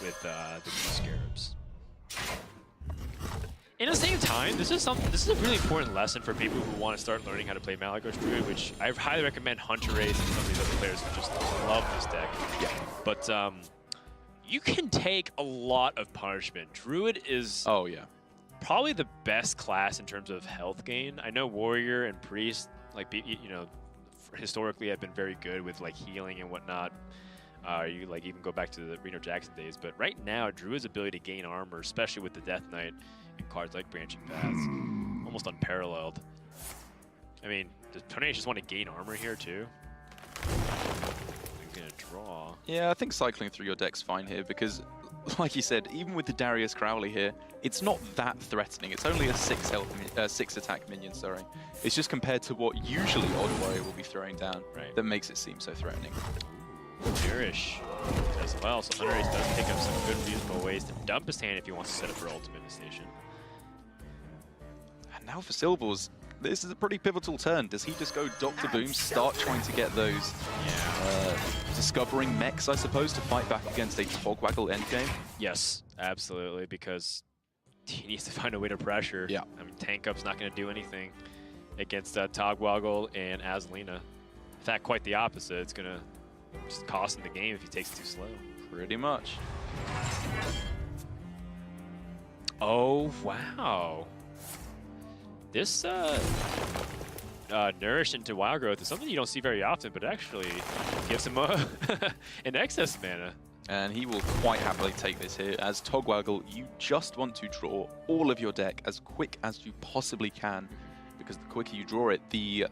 with the 2 Scarabs. And at the same time, this is a really important lesson for people who want to start learning how to play Malygos Druid, which I highly recommend Hunterace and some of these other players who just love this deck. Yeah. But you can take a lot of punishment. Druid is probably the best class in terms of health gain. I know Warrior and Priest, like historically, have been very good with like healing and whatnot. You like even go back to the Reno Jackson days, but right now, Druid's ability to gain armor, especially with the Death Knight and cards like Branching Paths, almost unparalleled. I mean, does Hunterace just want to gain armor here too? He's gonna draw. Yeah, I think cycling through your deck's fine here because, like you said, even with the Darius Crowley here, it's not that threatening. It's only a 6 attack minion, sorry. It's just compared to what usually Odd Warrior will be throwing down that makes it seem so threatening. Bearish as well, so Hunterace does pick up some good reasonable ways to dump his hand if he wants to set up for ultimate station. And now for Silvors, this is a pretty pivotal turn. Does he just go Dr. Boom, start trying to get those discovering mechs, I suppose, to fight back against a Togwaggle endgame? Yes, absolutely, because he needs to find a way to pressure. Yeah. I mean, Tank Up's not going to do anything against Togwaggle and Azalina. In fact, quite the opposite. It's going to just cost him the game if he takes it too slow. Pretty much. Oh, wow. This Nourish into Wild Growth is something you don't see very often, but it actually gives him an excess mana. And he will quite happily take this here. As Togwaggle, you just want to draw all of your deck as quick as you possibly can, because the quicker you draw it, the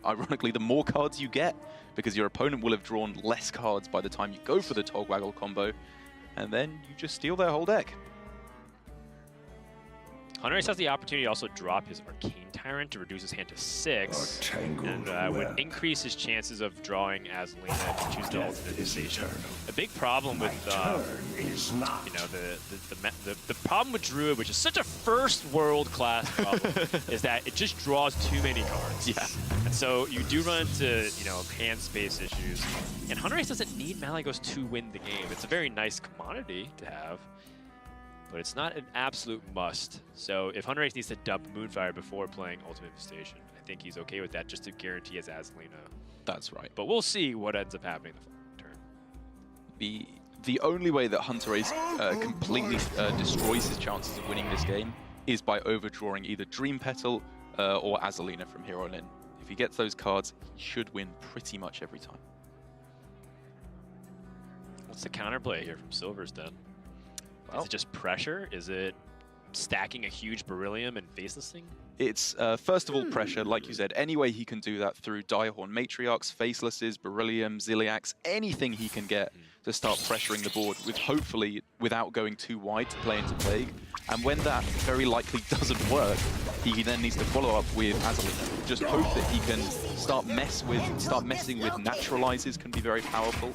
ironically, the more cards you get, because your opponent will have drawn less cards by the time you go for the Togwaggle combo, and then you just steal their whole deck. Hunterace has the opportunity to also drop his Arcane Tyrant to reduce his hand to 6, and would increase his chances of drawing Azalina if he chooses to ultimate station. A big problem with the problem with Druid, which is such a first world class problem, is that it just draws too many cards. Yeah. And so you do run into hand space issues, and Hunterace doesn't need Malygos to win the game. It's a very nice commodity to have, but it's not an absolute must. So if Hunterace needs to dump Moonfire before playing Ultimate Infestation, I think he's okay with that just to guarantee his Azalina. That's right. But we'll see what ends up happening the turn. The only way that Hunterace completely destroys his chances of winning this game is by overdrawing either Dream Petal or Azalina from here on in. If he gets those cards, he should win pretty much every time. What's the counterplay here from Silvors then? Well, is it just pressure? Is it stacking a huge Beryllium and facelessing? It's, first of all, pressure. Like you said, any way he can do that through Direhorn Matriarchs, Facelesses, Beryllium, Ziliacs, anything he can get to start pressuring the board, with hopefully without going too wide to play into Plague. And when that very likely doesn't work, he then needs to follow up with Azalina. Just hope that he can start messing with Naturalizes can be very powerful.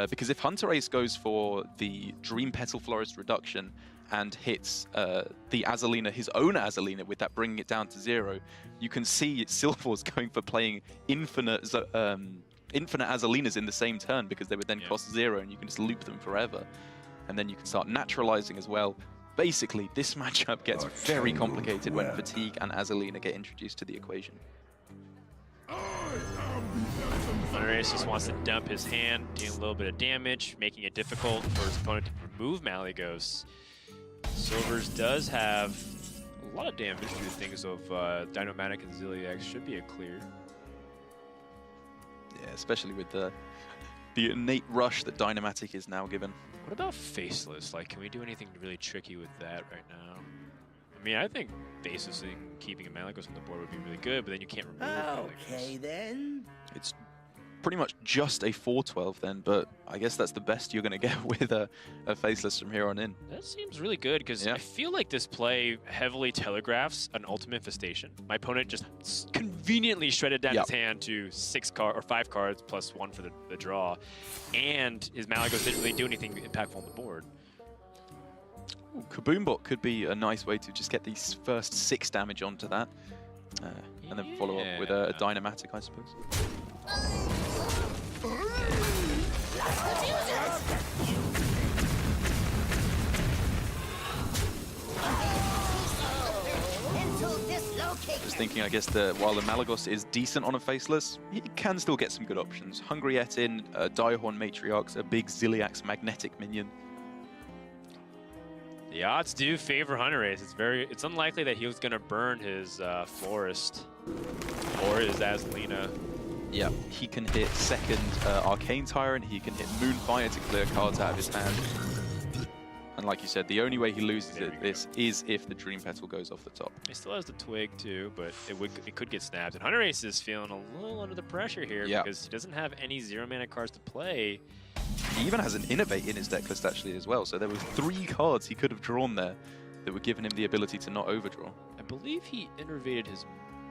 Because if Hunterace goes for the Dream Petal Florist reduction and hits the Azalina, his own Azalina, with that bringing it down to 0, you can see Silvors going for playing infinite Azalinas in the same turn, because they would then cost 0 and you can just loop them forever. And then you can start naturalizing as well. Basically, this matchup gets very complicated when Fatigue and Azalina get introduced to the equation. Hunterace just wants to dump his hand, dealing a little bit of damage, making it difficult for his opponent to remove Malygos. Silvors does have a lot of damage through things of Dinomatic and Ziliax. Should be a clear. Yeah, especially with the innate rush that Dynamatic is now given. What about Faceless? Like, can we do anything really tricky with that right now? I mean, I think Faceless and keeping a Malygos on the board would be really good, but then you can't remove Malygos. Okay, then. It's pretty much just a 4/12 then, but I guess that's the best you're going to get with a Faceless from here on in. That seems really good, because I feel like this play heavily telegraphs an Ultimate Infestation. My opponent just conveniently shredded down his hand to 5 cards plus 1 for the draw, and his Malygos didn't really do anything impactful on the board. Ooh, Kaboombot could be a nice way to just get these first 6 damage onto that, and then follow up with a Dynamatic, I suppose. Just thinking, I guess, that while the Malagos is decent on a Faceless, he can still get some good options. Hunterace in, Direhorn Matriarchs, a big Ziliax magnetic minion. The odds do favor Hunterace. It's unlikely that he was going to burn his Florist or his Azalina. Yeah, he can hit second Arcane Tyrant, he can hit Moonfire to clear cards out of his hand. And like you said, the only way he loses this is if the Dream Petal goes off the top. He still has the Twig too, but it could get snapped. And Hunterace is feeling a little under the pressure here because he doesn't have any 0-mana cards to play. He even has an Innovate in his deck list actually as well, so there were 3 cards he could have drawn there that would give him the ability to not overdraw. I believe he innervated his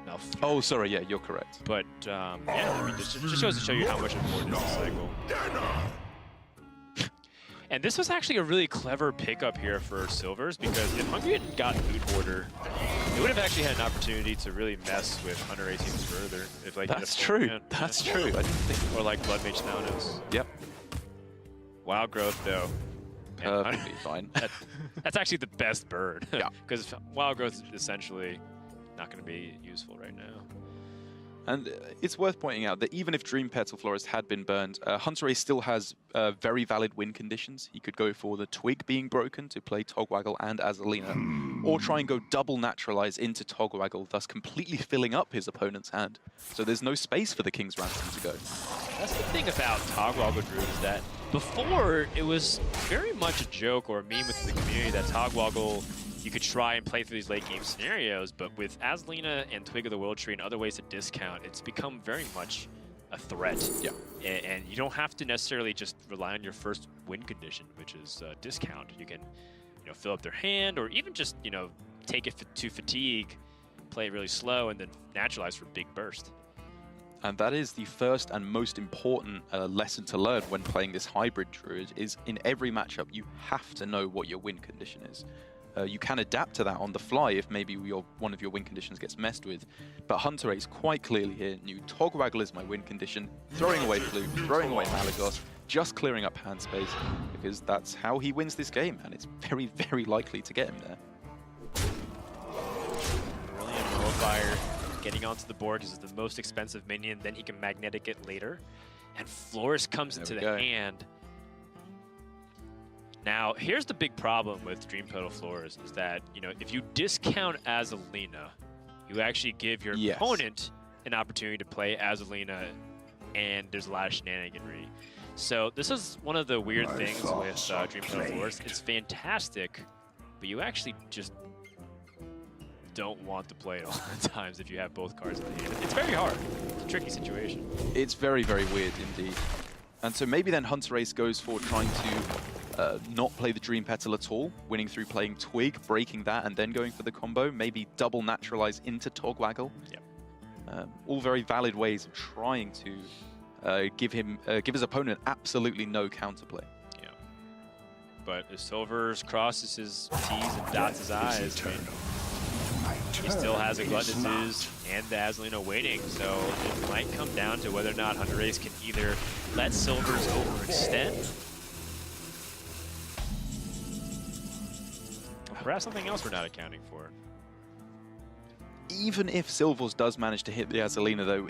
Malfurion. Oh, sorry, yeah, you're correct. But, yeah, I mean, just goes to show you how much important is the cycle. And this was actually a really clever pickup here for Silvors, because if Hungry hadn't gotten Mood Hoarder, they would have actually had an opportunity to really mess with Hunterace even further. If, like, That's true. That's true. I didn't think. Or like Blood Mage Thanatos. Yep. Wild Growth, though. Perfectly fine. That's actually the best bird. Yeah. Because Wild Growth is essentially not going to be useful right now. And it's worth pointing out that even if Dream Petal Florist had been burned, Hunterace still has very valid win conditions. He could go for the Twig being broken to play Togwaggle and Azalina, or try and go double Naturalize into Togwaggle, thus completely filling up his opponent's hand. So there's no space for the King's Ransom to go. That's the thing about Togwaggle Druid, is that before it was very much a joke or a meme within the community that Togwaggle you could try and play through these late game scenarios, but with Azalina and Twig of the World Tree and other ways to discount, it's become very much a threat. Yeah. And you don't have to necessarily just rely on your first win condition, which is discount. You can, fill up their hand, or even just, take it to fatigue, play it really slow, and then naturalize for big burst. And that is the first and most important lesson to learn when playing this hybrid druid, is in every matchup you have to know what your win condition is. You can adapt to that on the fly if maybe one of your win conditions gets messed with. But Hunterace quite clearly here knew Togwaggle is my win condition, throwing away Fluke, throwing away Malagos, just clearing up hand space, because that's how he wins this game, and it's very, very likely to get him there. Brilliant Nullifier getting onto the board because it's the most expensive minion, then he can magnetic it later. And Florist comes into the hand. Now, here's the big problem with Dream Petal Florist, is that, if you discount Azalina, you actually give your opponent an opportunity to play Azalina, and there's a lot of shenaniganry. So this is one of the weird things with Dream Petal Florist. It's fantastic, but you actually just don't want to play it all the times if you have both cards in the hand. It's very hard. It's a tricky situation. It's very, very weird indeed. And so maybe then Hunterace goes for trying to not play the Dream Petal at all, winning through playing Twig, breaking that, and then going for the combo. Maybe double Naturalize into Togwaggle. Yep. All very valid ways of trying to give his opponent absolutely no counterplay. Yeah. But if Silvors crosses his T's and dots his I's, he still has a Gluttonous and the Azalina waiting, so it might come down to whether or not Hunterace can either let Silvors overextend, or perhaps something else we're not accounting for. Even if Silvors does manage to hit the Azalina, though,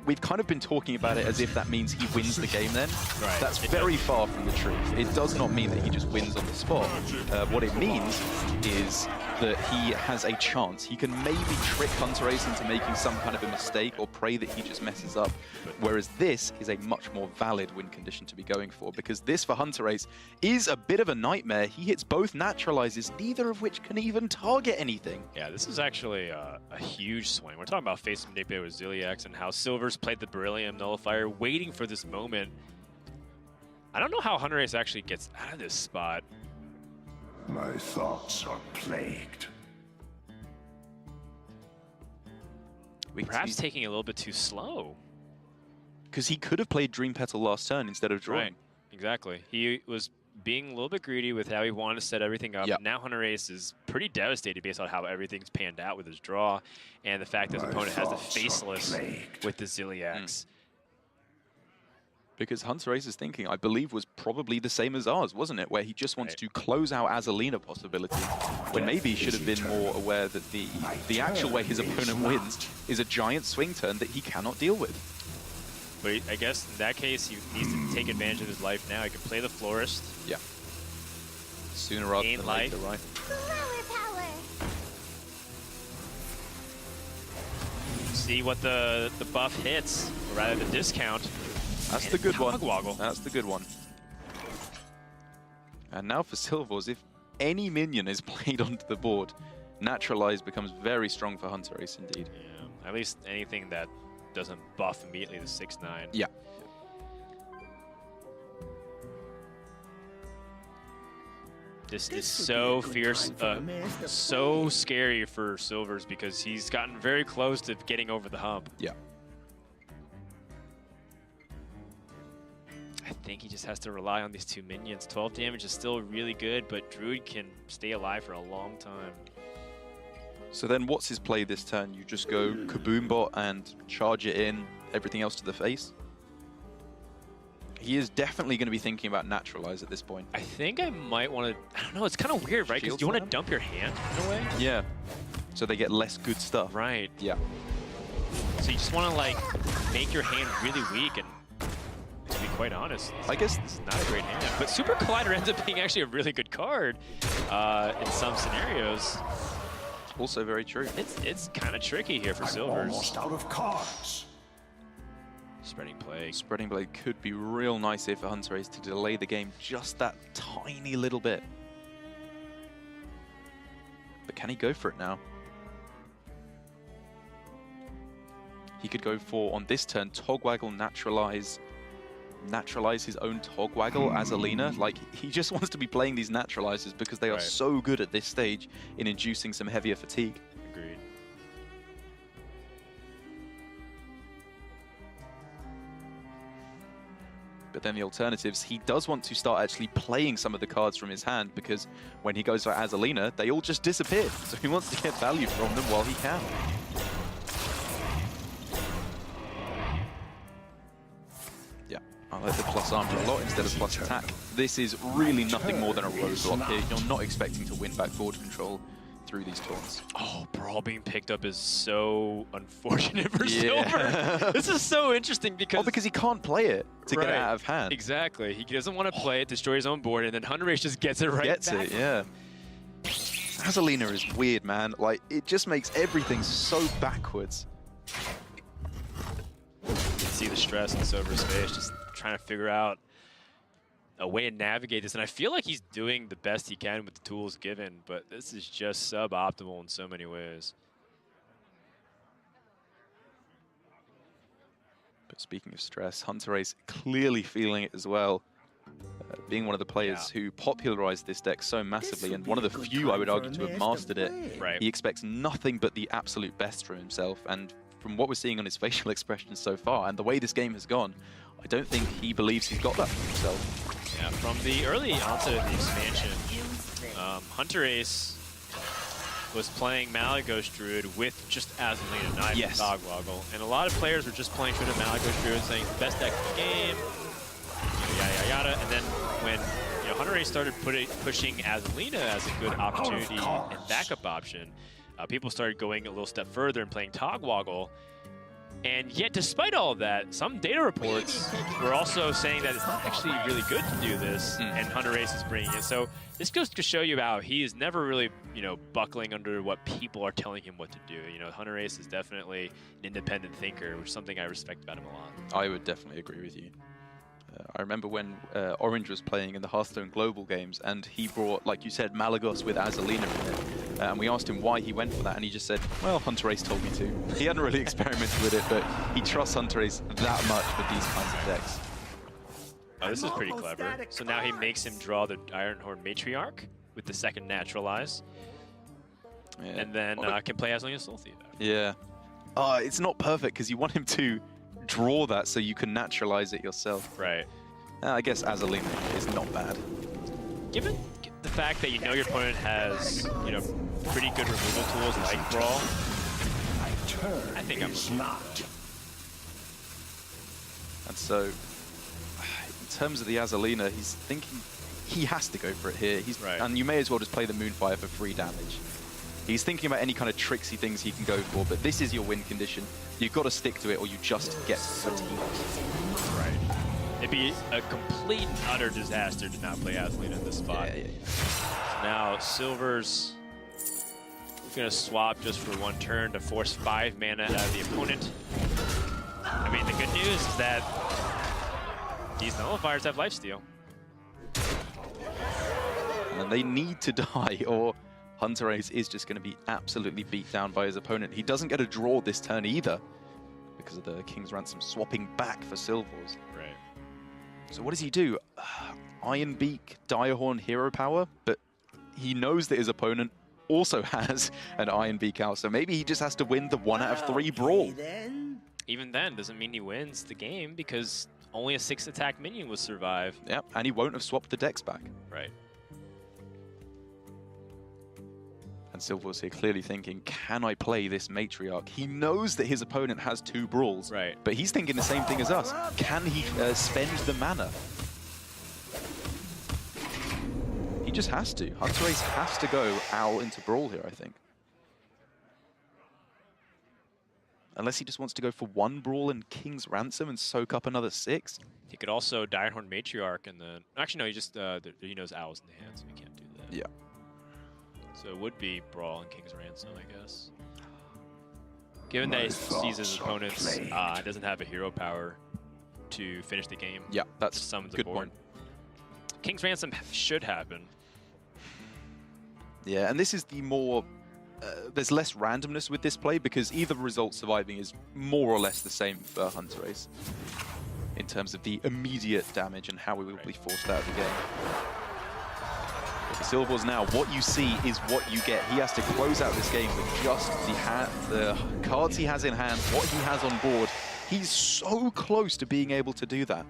we've kind of been talking about it as if that means he wins the game then. Right. That's very far from the truth. It does not mean that he just wins on the spot. What it means is that he has a chance. He can maybe trick Hunterace into making some kind of a mistake, or pray that he just messes up. Whereas this is a much more valid win condition to be going for, because this for Hunterace is a bit of a nightmare. He hits both Naturalizes, neither of which can even target anything. Yeah, this is actually a huge swing. We're talking about face manipulator with Ziliax and how Silvors played the Beryllium Nullifier, waiting for this moment. I don't know how Hunterace actually gets out of this spot. My thoughts are plagued. Perhaps taking a little bit too slow. Because he could have played Dream Petal last turn instead of drawing. Right, exactly. He was being a little bit greedy with how he wanted to set everything up. Yep. Now Hunterace is pretty devastated based on how everything's panned out with his draw, and the fact that his opponent has the Faceless with the Ziliax. Because Hunterace's thinking, I believe, was probably the same as ours, wasn't it? Where he just wants to close out Azalina possibility, when maybe he should have been more aware that the actual way his opponent wins is a giant swing turn that he cannot deal with. But I guess in that case, he needs to take advantage of his life now. He can play the Florist. Yeah. Sooner rather Gain than life. later, right? See what the buff hits, or rather the discount. That's the good one. Togwaggle. That's the good one. And now for Silvors, if any minion is played onto the board, Naturalize becomes very strong for Hunterace indeed. Yeah, at least anything that doesn't buff immediately the 6/9. Yeah. This is so fierce, so scary for Silvors because he's gotten very close to getting over the hump. Yeah. I think he just has to rely on these 2 minions. 12 damage is still really good, but Druid can stay alive for a long time. So then what's his play this turn? You just go Kaboom Bot and charge it in, everything else to the face? He is definitely going to be thinking about Naturalize at this point. I think I might want to, I don't know, it's kind of weird, right? Because you want to dump your hand in a way? Yeah. So they get less good stuff. Right. Yeah. So you just want to like make your hand really weak, and to be quite honest, I guess it's not a great hand. But Super Collider ends up being actually a really good card in some scenarios. Also very true. It's kind of tricky here for Silvors. Almost out of cards. Spreading Plague. Spreading Blade could be real nice here for Hunterace to delay the game just that tiny little bit. But can he go for it now? He could go for, on this turn, Togwaggle, Naturalize his own Togwaggle, Azalina. Like, he just wants to be playing these Naturalizers because they are so good at this stage in inducing some heavier fatigue. Agreed. But then the alternatives, he does want to start actually playing some of the cards from his hand because when he goes for Azalina, they all just disappear. So he wants to get value from them while he can. Yeah, I like the plus armor a lot instead of plus attack. This is really nothing more than a roadblock here. You're not expecting to win back board control through these taunts. Oh, Brawl being picked up is so unfortunate for Silver. This is so interesting because... Oh, because he can't play it to get it out of hand. Exactly. He doesn't want to play it, destroy his own board, and then Hunterace just gets it right back. Gets it, yeah. Azalina is weird, man. Like, it just makes everything so backwards. You can see the stress in Silver's face, just trying to figure out a way to navigate this, and I feel like he's doing the best he can with the tools given, but this is just suboptimal in so many ways. But speaking of stress, Hunterace clearly feeling it as well. Being one of the players who popularized this deck so massively, and one of the few, I would argue, to have mastered it. Right. He expects nothing but the absolute best from himself, and from what we're seeing on his facial expressions so far, and the way this game has gone, I don't think he believes he's got that for himself. Yeah, from the early onset of the expansion, Hunterace was playing Malagos Druid with just Azalina, not even Togwaggle. And a lot of players were just playing Druid and Malagos Druid, saying best deck in the game, yada, yada, yada. And then when Hunterace started pushing Azalina as a good opportunity and backup option, people started going a little step further and playing Togwaggle. And yet, despite all of that, some data reports were also saying that it's not actually really good to do this, and Hunterace is bringing it. So this goes to show you how he is never really, buckling under what people are telling him what to do. Hunterace is definitely an independent thinker, which is something I respect about him a lot. I would definitely agree with you. I remember when Orange was playing in the Hearthstone Global games, and he brought, like you said, Malagos with Azalina in it. And we asked him why he went for that, and he just said, well, Hunterace told me to. He hadn't really experimented with it, but he trusts Hunterace that much with these kinds of decks. Oh, this is pretty clever. So now he makes him draw the Ironhorn Matriarch with the second Naturalize. Yeah. And then can play Azalina Soul Thief after. Yeah. It's not perfect, because you want him to draw that so you can naturalize it yourself. Right. I guess Azalina is not bad. Given the fact that your opponent has, pretty good removal tools like Brawl, I think I'm not. And so terms of the Azalina, he's thinking he has to go for it here. Right. And you may as well just play the Moonfire for free damage. He's thinking about any kind of tricksy things he can go for, but this is your win condition. You've got to stick to it or you just get fatigued. Right. It'd be a complete and utter disaster to not play Azalina in this spot. Yeah. So now Silvors gonna swap just for one turn to force 5 mana out of the opponent. I mean, the good news is that these nullifiers have lifesteal. And they need to die, or Hunterace is just going to be absolutely beat down by his opponent. He doesn't get a draw this turn either, because of the King's Ransom swapping back for Silvors. Right. So what does he do? Iron Beak, Direhorn, Hero Power, but he knows that his opponent also has an Iron Beak out, so maybe he just has to win the 1 out of 3 brawl. Even then, doesn't mean he wins the game, because only a 6 attack minion will survive. Yep, and he won't have swapped the decks back. Right. And Silvors here clearly thinking, can I play this Matriarch? He knows that his opponent has 2 brawls, Right. but he's thinking the same thing as us. Can he spend the mana? He just has to. Hunterace has to go Owl into Brawl here, I think. Unless he just wants to go for 1 Brawl and King's Ransom and soak up another 6. He could also Direhorn Matriarch and then... Actually, no, he just he knows Owls in the hand, so he can't do that. Yeah. So it would be Brawl and King's Ransom, I guess. Given that he sees his opponents doesn't have a hero power to finish the game. Yeah, that's just summons a good a board. point. King's Ransom should happen. Yeah, and this is the more... there's less randomness with this play because either result surviving is more or less the same for Hunterace in terms of the immediate damage and how we will be forced out of the game. For Silvors now, what you see is what you get. He has to close out this game with just the cards he has in hand, what he has on board. He's so close to being able to do that.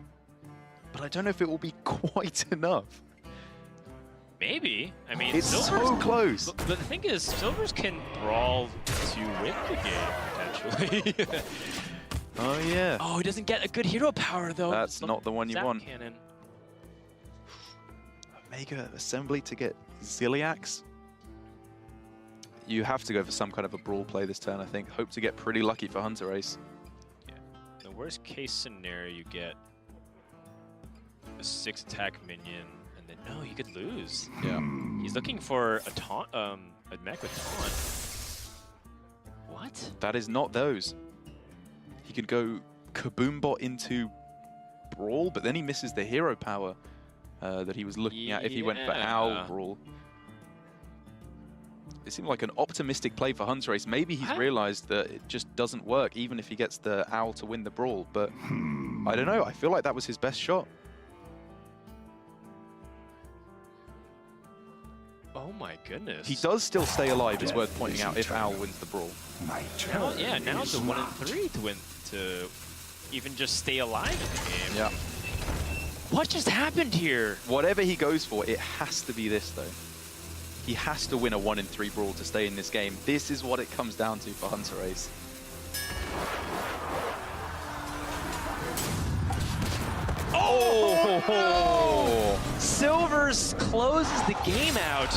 But I don't know if it will be quite enough. Maybe. I mean, It's so close. But the thing is, Silvors can brawl to win the game, potentially. Oh, yeah. Oh, he doesn't get a good hero power, though. That's not the one you Zap want. Cannon. Mega Assembly to get Ziliax. You have to go for some kind of a brawl play this turn, I think. Hope to get pretty lucky for Hunterace. Yeah. The worst case scenario, you get a 6 attack minion, and then no, you could lose. Yeah. He's looking for a taunt, a mech with taunt. What? That is not those. He could go Kaboombot into Brawl, but then he misses the hero power that he was looking at if he went for Owl Brawl. It seemed like an optimistic play for Hunterace. Maybe he's realized that it just doesn't work, even if he gets the Owl to win the Brawl. But I don't know. I feel like that was his best shot. Oh my goodness. He does still stay alive, is worth pointing out, if Owl wins the Brawl. Now, yeah, now it's a 1 and 3 to win, to even just stay alive in the game. Yeah. What just happened here? Whatever he goes for, it has to be this, though. He has to win a 1 in 3 Brawl to stay in this game. This is what it comes down to for Hunterace. Oh! Silvors closes the game out.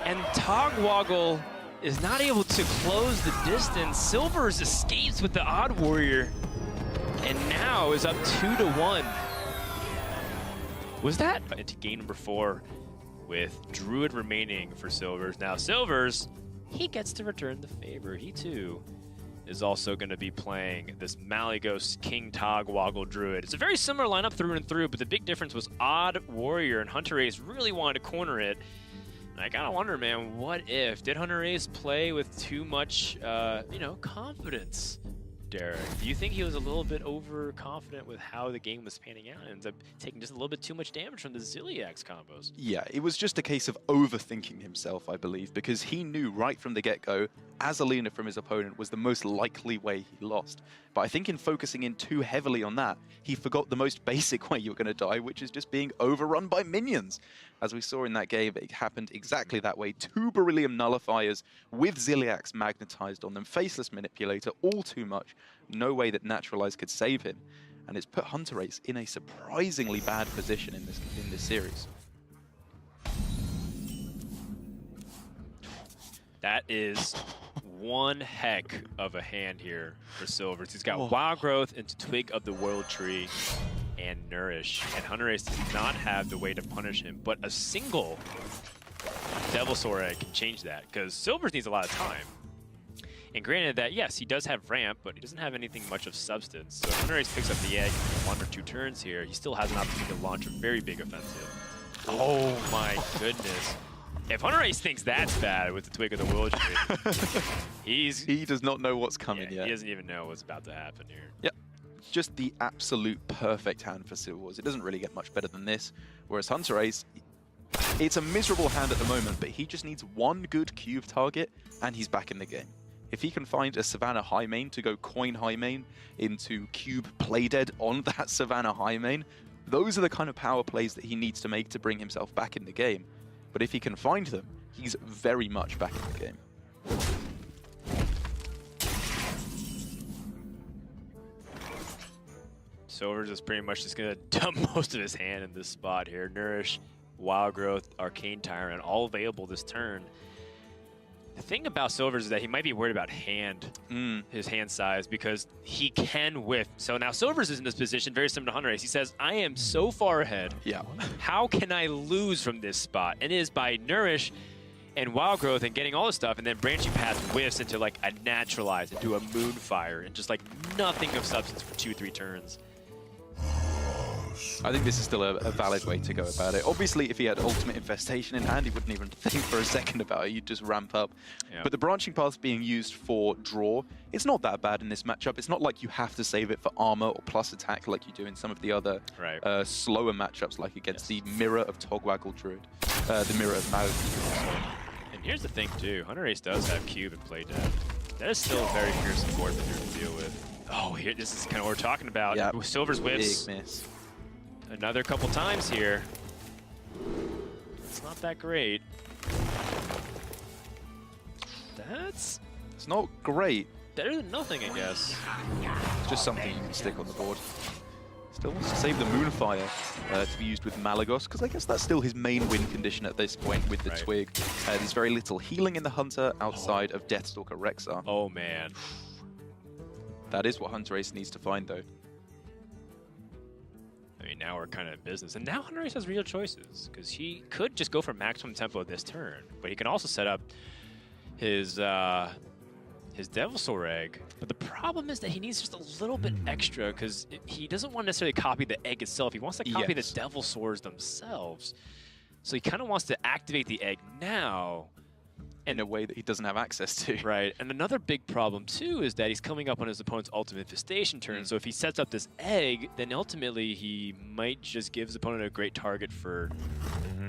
And Togwoggle is not able to close the distance. Silvors escapes with the Odd Warrior. And now is up 2-1. Was that into game number 4 with Druid remaining for Silvors. Now Silvors, he gets to return the favor. He too is also going to be playing this Malygos King Togwoggle Druid. It's a very similar lineup through and through, but the big difference was Odd Warrior, and Hunterace really wanted to corner it. And I gotta wonder, man, what if? Did Hunterace play with too much, confidence? Darroch, do you think he was a little bit overconfident with how the game was panning out and ends up taking just a little bit too much damage from the Ziliax combos? Yeah, it was just a case of overthinking himself, I believe, because he knew right from the get-go Azalina from his opponent was the most likely way he lost. But I think in focusing in too heavily on that, he forgot the most basic way you were going to die, which is just being overrun by minions. As we saw in that game, it happened exactly that way. 2 Beryllium Nullifiers with Ziliax magnetized on them. Faceless Manipulator, all too much. No way that Naturalize could save him. and it's put Hunterace in a surprisingly bad position in this series. That is one heck of a hand here for Silvors. He's got Whoa. Wild Growth into Twig of the World Tree and Nourish. And Hunterace does not have the way to punish him, but a single Devilsaur Egg can change that, because Silvors needs a lot of time. And granted that, yes, he does have ramp, but he doesn't have anything much of substance. So if Hunterace picks up the egg in 1 or 2 turns here, he still has an opportunity to launch a very big offensive. Oh my goodness. If Hunterace thinks that's bad with the Twig of the World Tree, he does not know what's coming yet. He doesn't even know what's about to happen here. Yep. Just the absolute perfect hand for Silvors. It doesn't really get much better than this. Whereas Hunterace, it's a miserable hand at the moment, but he just needs one good cube target and he's back in the game. If he can find a Savannah high main to go coin high main into cube play dead on that Savannah high main, those are the kind of power plays that he needs to make to bring himself back in the game. But if he can find them, he's very much back in the game. Silvors is pretty much just going to dump most of his hand in this spot here. Nourish, Wild Growth, Arcane Tyrant, all available this turn. The thing about Silvors is that he might be worried about his hand size, because he can whiff. So now Silvors is in this position very similar to Hunterace. He says, I am so far ahead. Yeah. How can I lose from this spot? And it is by Nourish and Wild Growth and getting all this stuff, and then Branching Path whiffs into like a Naturalize, into a Moonfire, and just like nothing of substance for 2-3 turns. I think this is still a valid way to go about it. Obviously, if he had Ultimate Infestation in hand, he wouldn't even think for a second about it. You'd just ramp up. Yep. But the Branching Path being used for draw, it's not that bad in this matchup. It's not like you have to save it for armor or plus attack like you do in some of the other slower matchups, like against the Mirror of Togwaggle Druid, the Mirror of Malady. And here's the thing, too. Hunterace does have Cube and Play Dead. That is still a very fearsome board for him to deal with. Oh, here, this is kind of what we're talking about. Yeah. Silvors whiffs. Big miss. Another couple times here. It's not that great. It's not great. Better than nothing, I guess. It's just something you can stick on the board. Still wants to save the Moonfire to be used with Malagos, because I guess that's still his main win condition at this point with the Twig. There's very little healing in the Hunter outside of Deathstalker Rexar. Oh, man. That is what Hunterace needs to find, though. I mean, now we're kind of in business. And now Hunterace has real choices, because he could just go for maximum tempo this turn, but he can also set up his Devilsaur Egg. But the problem is that he needs just a little bit extra, because he doesn't want to necessarily copy the egg itself. He wants to copy the Devilsaurs themselves. So he kind of wants to activate the egg now. In a way that he doesn't have access to. Right. And another big problem, too, is that he's coming up on his opponent's Ultimate Infestation turn. So if he sets up this egg, then ultimately he might just give his opponent a great target for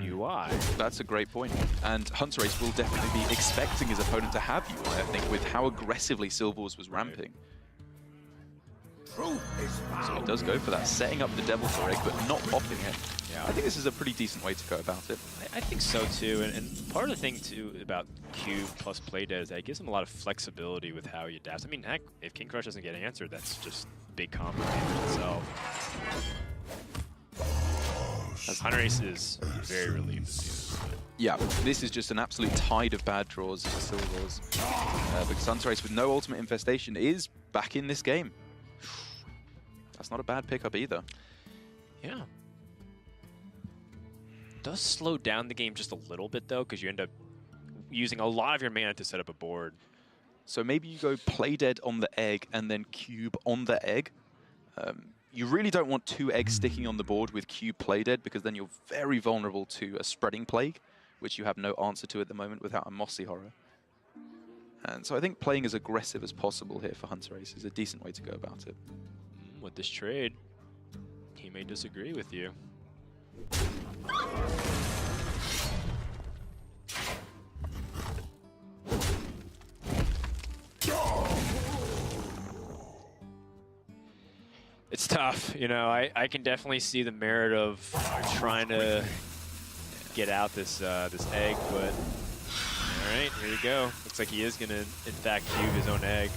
UI. That's a great point. And Hunterace will definitely be expecting his opponent to have UI, I think, with how aggressively Silvors was ramping. So he does go for that, setting up the Devilsaur Egg, but not popping it. Yeah. I think this is a pretty decent way to go about it. I think so, too. And part of the thing, too, about Cube plus Play Dead is that it gives him a lot of flexibility with how he adapts. I mean, heck, if King Crush doesn't get answered, that's just big combo damage itself. Hunterace is very relieved to see this. Yeah, this is just an absolute tide of bad draws for Silvors. Because Hunterace with no Ultimate Infestation is back in this game. That's not a bad pickup either. Yeah. Does slow down the game just a little bit, though, because you end up using a lot of your mana to set up a board. So maybe you go Play Dead on the egg and then Cube on the egg. You really don't want 2 eggs sticking on the board with Cube Play Dead, because then you're very vulnerable to a Spreading Plague, which you have no answer to at the moment without a Mossy Horror. And so I think playing as aggressive as possible here for Hunterace is a decent way to go about it. With this trade, he may disagree with you. It's tough, you know. I can definitely see the merit of trying to get out this this egg, but all right, here we go. Looks like he is gonna, in fact, cube his own egg.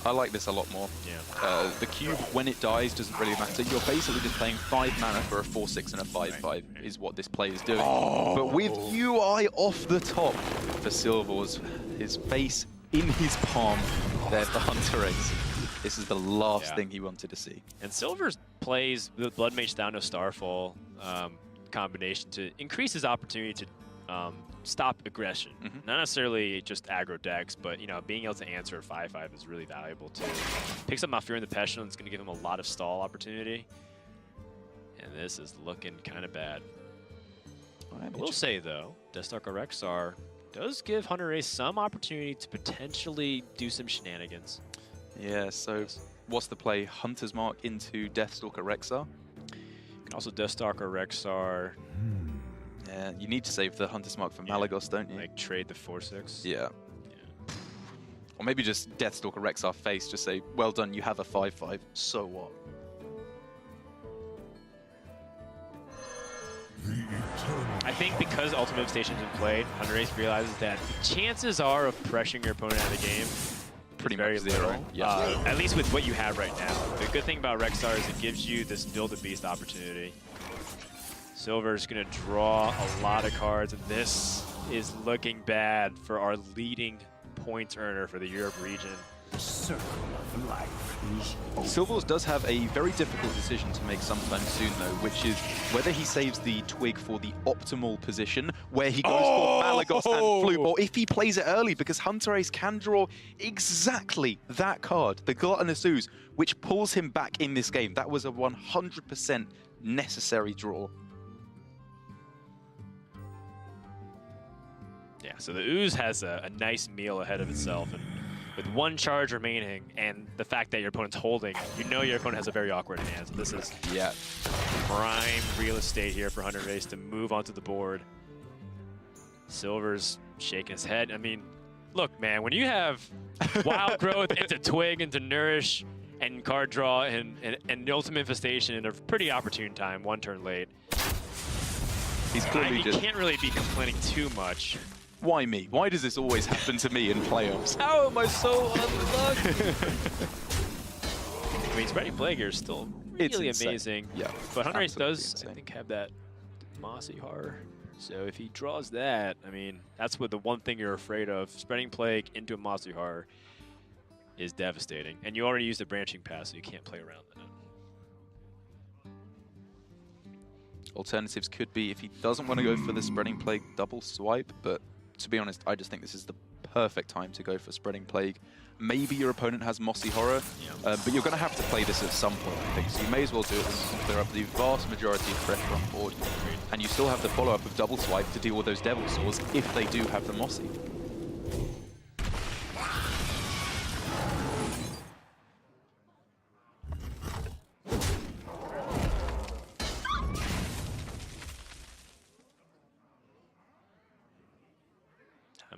I like this a lot more. Yeah. The cube, when it dies, doesn't really matter. You're basically just playing 5 mana for a 4/6 and a 5/5 is what this play is doing. But with UI off the top for Silvors, his face in his palm there for Hunterace. This is the last thing he wanted to see. And Silvors plays the Blood Mage down to Starfall combination to increase his opportunity to stop aggression. Not necessarily just aggro decks, but you know, being able to answer a 5/5 is really valuable too. Picks up Malfurion the Pestilence, going to give him a lot of stall opportunity. And this is looking kind of bad. I will say though, Deathstalker Rexar does give Hunterace some opportunity to potentially do some shenanigans. Yeah, so what's the play? Hunter's Mark into Deathstalker Rexar? You can also Deathstalker Rexar. Yeah, you need to save the Hunter's Mark for Malagos, don't you? Like trade the 4/6. Yeah. Or maybe just Deathstalker Rexar face, just say, well done, you have a 5/5, so what? I think because Ultimate Station's been played, Hunterace realizes that chances are of pressuring your opponent out of the game Pretty very much zero. little. Yeah. At least with what you have right now. The good thing about Rexar is it gives you this Build a Beast opportunity. Silver's going to draw a lot of cards, and this is looking bad for our leading points earner for the Europe region. The circle of life is over. Silvors does have a very difficult decision to make sometime soon, though, which is whether he saves the Twig for the optimal position, where he goes for Malagos and Flute, or if he plays it early, because Hunterace can draw exactly that card, the Gluttonous Ooze, which pulls him back in this game. That was a 100% necessary draw. Yeah, so the Ooze has a nice meal ahead of itself, and with one charge remaining, and the fact that your opponent's holding, you know your opponent has a very awkward hand. So this is prime real estate here for Hunterace to move onto the board. Silver's shaking his head. I mean, look, man, when you have Wild Growth into Twig, into Nourish, and card draw, and Ultimate Infestation in a pretty opportune time, one turn late, He's clearly you can't really be complaining too much. Why me? Why does this always happen to me in playoffs? How am I so unlucky? I mean, Spreading Plague here is still really amazing. Yeah, but Hunterace does, I think, have that Mossy Horror. So if he draws that, I mean, that's what the one thing you're afraid of. Spreading Plague into a Mossy Horror is devastating. And you already used the Branching Pass, so you can't play around that. Alternatives could be if he doesn't want to go for the Spreading Plague double swipe, but to be honest, I just think this is the perfect time to go for Spreading Plague. Maybe your opponent has Mossy Horror, but you're going to have to play this at some point, I think. So you may as well do it when you can clear up the vast majority of pressure on board. And you still have the follow-up of double swipe to deal with those Devil Swords if they do have the Mossy.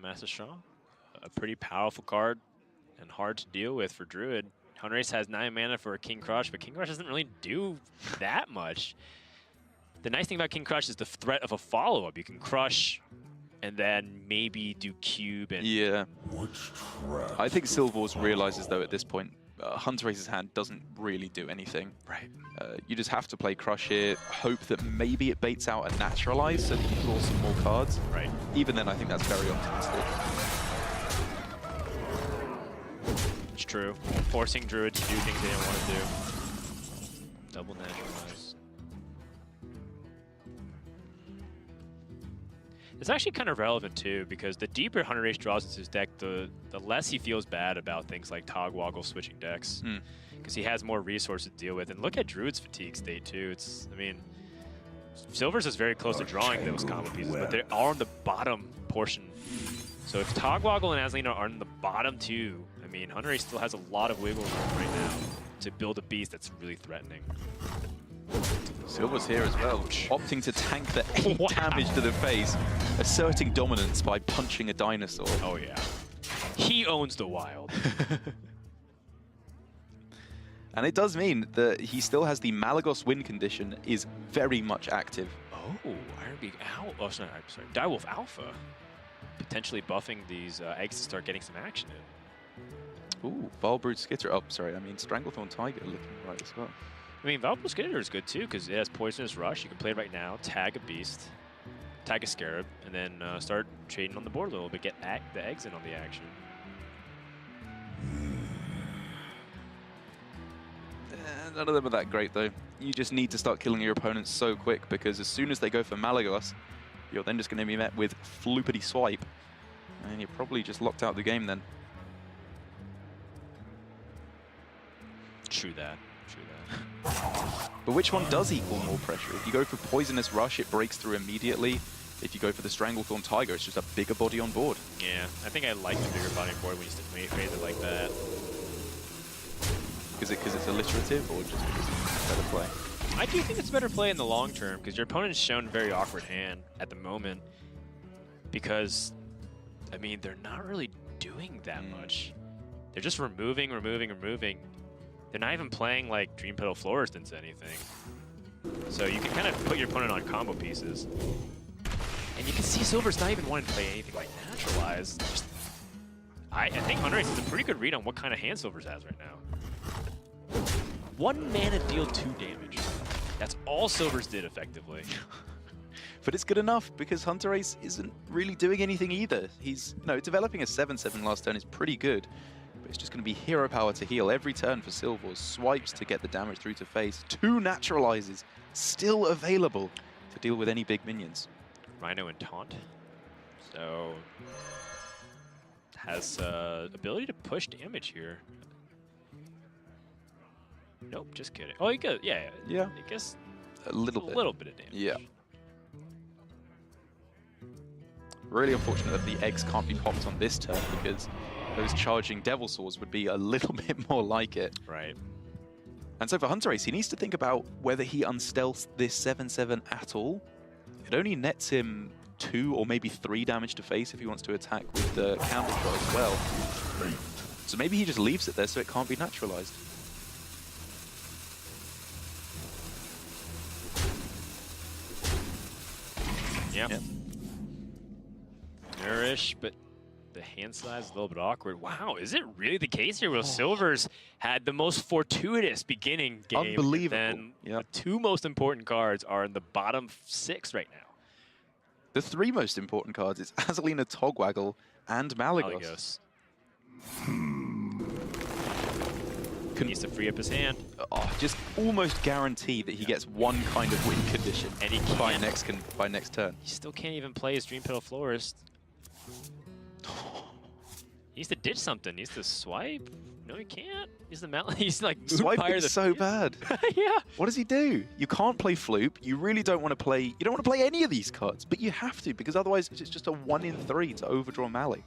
Master Strong, a pretty powerful card and hard to deal with for Druid. Hunterace has 9 mana for a King Crush, but King Crush doesn't really do that much. The nice thing about King Crush is the threat of a follow-up. You can crush and then maybe do cube. And yeah. I think Silvors realizes, though, at this point, Hunterace's hand doesn't really do anything. Right. You just have to play Crush here, hope that maybe it baits out a Naturalize so that you draw some more cards. Right. Even then, I think that's very optimistic. It's true. Forcing Druid to do things they didn't want to do. Double Naturalize. It's actually kind of relevant too, because the deeper Hunterace draws into his deck, the less he feels bad about things like Togwaggle switching decks, because he has more resources to deal with. And look at Druid's fatigue state too. It's, I mean, Silvors is very close to drawing those combo pieces, but they are on the bottom portion. So if Togwaggle and Azalina are on the bottom two, I mean, Hunterace still has a lot of wiggle room right now to build a beast that's really threatening. Silvors here as well, opting to tank the 8 damage to the face, asserting dominance by punching a dinosaur. Oh yeah. He owns the wild. And it does mean that he still has the Malagos win condition is very much active. Oh, Ironbeak Alpha. Oh, sorry, Direwolf Alpha. Potentially buffing these eggs to start getting some action in. Ooh, Vilebrood Skitter. Oh, sorry, I mean Stranglethorn Tiger looking right as well. I mean, Vilebrood Skitter is good too because it has Poisonous Rush. You can play it right now, tag a beast, tag a Scarab, and then start trading on the board a little bit, get the eggs in on the action. None of them are that great though. You just need to start killing your opponents so quick because as soon as they go for Malagos, you're then just going to be met with floopity swipe, and you're probably just locked out of the game then. True that. True that. But which one does equal more pressure? If you go for Poisonous Rush, it breaks through immediately. If you go for the Stranglethorn Tiger, it's just a bigger body on board. Yeah, I think I like the bigger body on board when you phrase it like that. Is it because it's alliterative or just because it's better play? I do think it's a better play in the long term because your opponent's shown a very awkward hand at the moment because, I mean, they're not really doing that much. They're just removing. They're not even playing like Dream Petal Florist into anything. So you can kind of put your opponent on combo pieces. And you can see Silvors not even wanting to play anything like Naturalized. Just, I think Hunterace is a pretty good read on what kind of hand Silvors has right now. 1 mana deal 2 damage. That's all Silvors did effectively. But it's good enough because Hunterace isn't really doing anything either. He's, developing a 7/7 last turn is pretty good. But it's just going to be hero power to heal every turn for Silvors. Swipes to get the damage through to face. 2 Naturalizes still available to deal with any big minions. Rhino and Taunt. So has ability to push damage here. Nope, just kidding. Oh, you could, yeah. I guess a little bit of damage. Yeah. Really unfortunate that the eggs can't be popped on this turn because those charging Devil Swords would be a little bit more like it. Right. And so for Hunterace, he needs to think about whether he unstealths this 7/7 at all. It only nets him 2 or maybe 3 damage to face if he wants to attack with the Candle Shot as well. So maybe he just leaves it there so it can't be naturalized. Yeah. Nourish, but the hand size is a little bit awkward. Wow, is it really the case here? Well, Silvors had the most fortuitous beginning game. Unbelievable. Then the 2 most important cards are in the bottom 6 right now. The 3 most important cards is Azalina Togwaggle and Malagos. Needs to free up his hand. Just almost guarantee that he gets 1 kind of win condition and he by next turn. He still can't even play his Dream Petal Florist. He needs to ditch something. He needs to swipe. No, he can't. He's like swiping so bad. Yeah. What does he do? You can't play Floop. You really don't want to play. You don't want to play any of these cards, but you have to because otherwise it's just a 1 in 3 to overdraw Mali.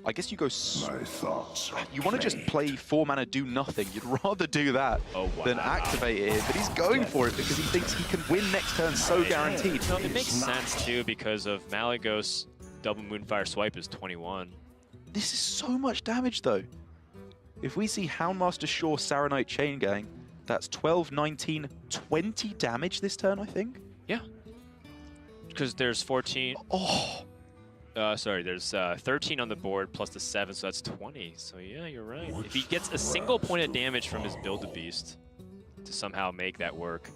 I guess you go. You want to just play 4 mana, do nothing. You'd rather do that than activate it here. But he's going for it because he thinks he can win next turn so guaranteed. No, it makes sense too because of Malagos double Moonfire Swipe is 21. This is so much damage though. If we see Houndmaster Shaw Saronite Chain Gang, that's 12, 19, 20 damage this turn, I think. Yeah. Because there's 14. Sorry, there's 13 on the board plus the 7, so that's 20. So yeah, you're right. If he gets a single point of damage from his Build-A-Beast to somehow make that work.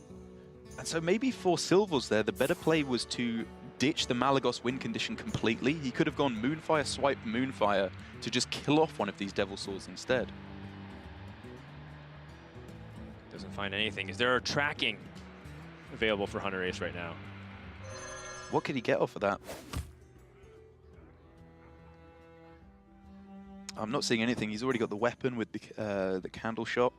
And so maybe for Silvors there, the better play was to ditch the Malagos win condition completely. He could have gone Moonfire, Swipe, Moonfire to just kill off one of these Devil Swords instead. Doesn't find anything. Is there a tracking available for Hunterace right now? What could he get off of that? I'm not seeing anything. He's already got the weapon with the Candle Shot.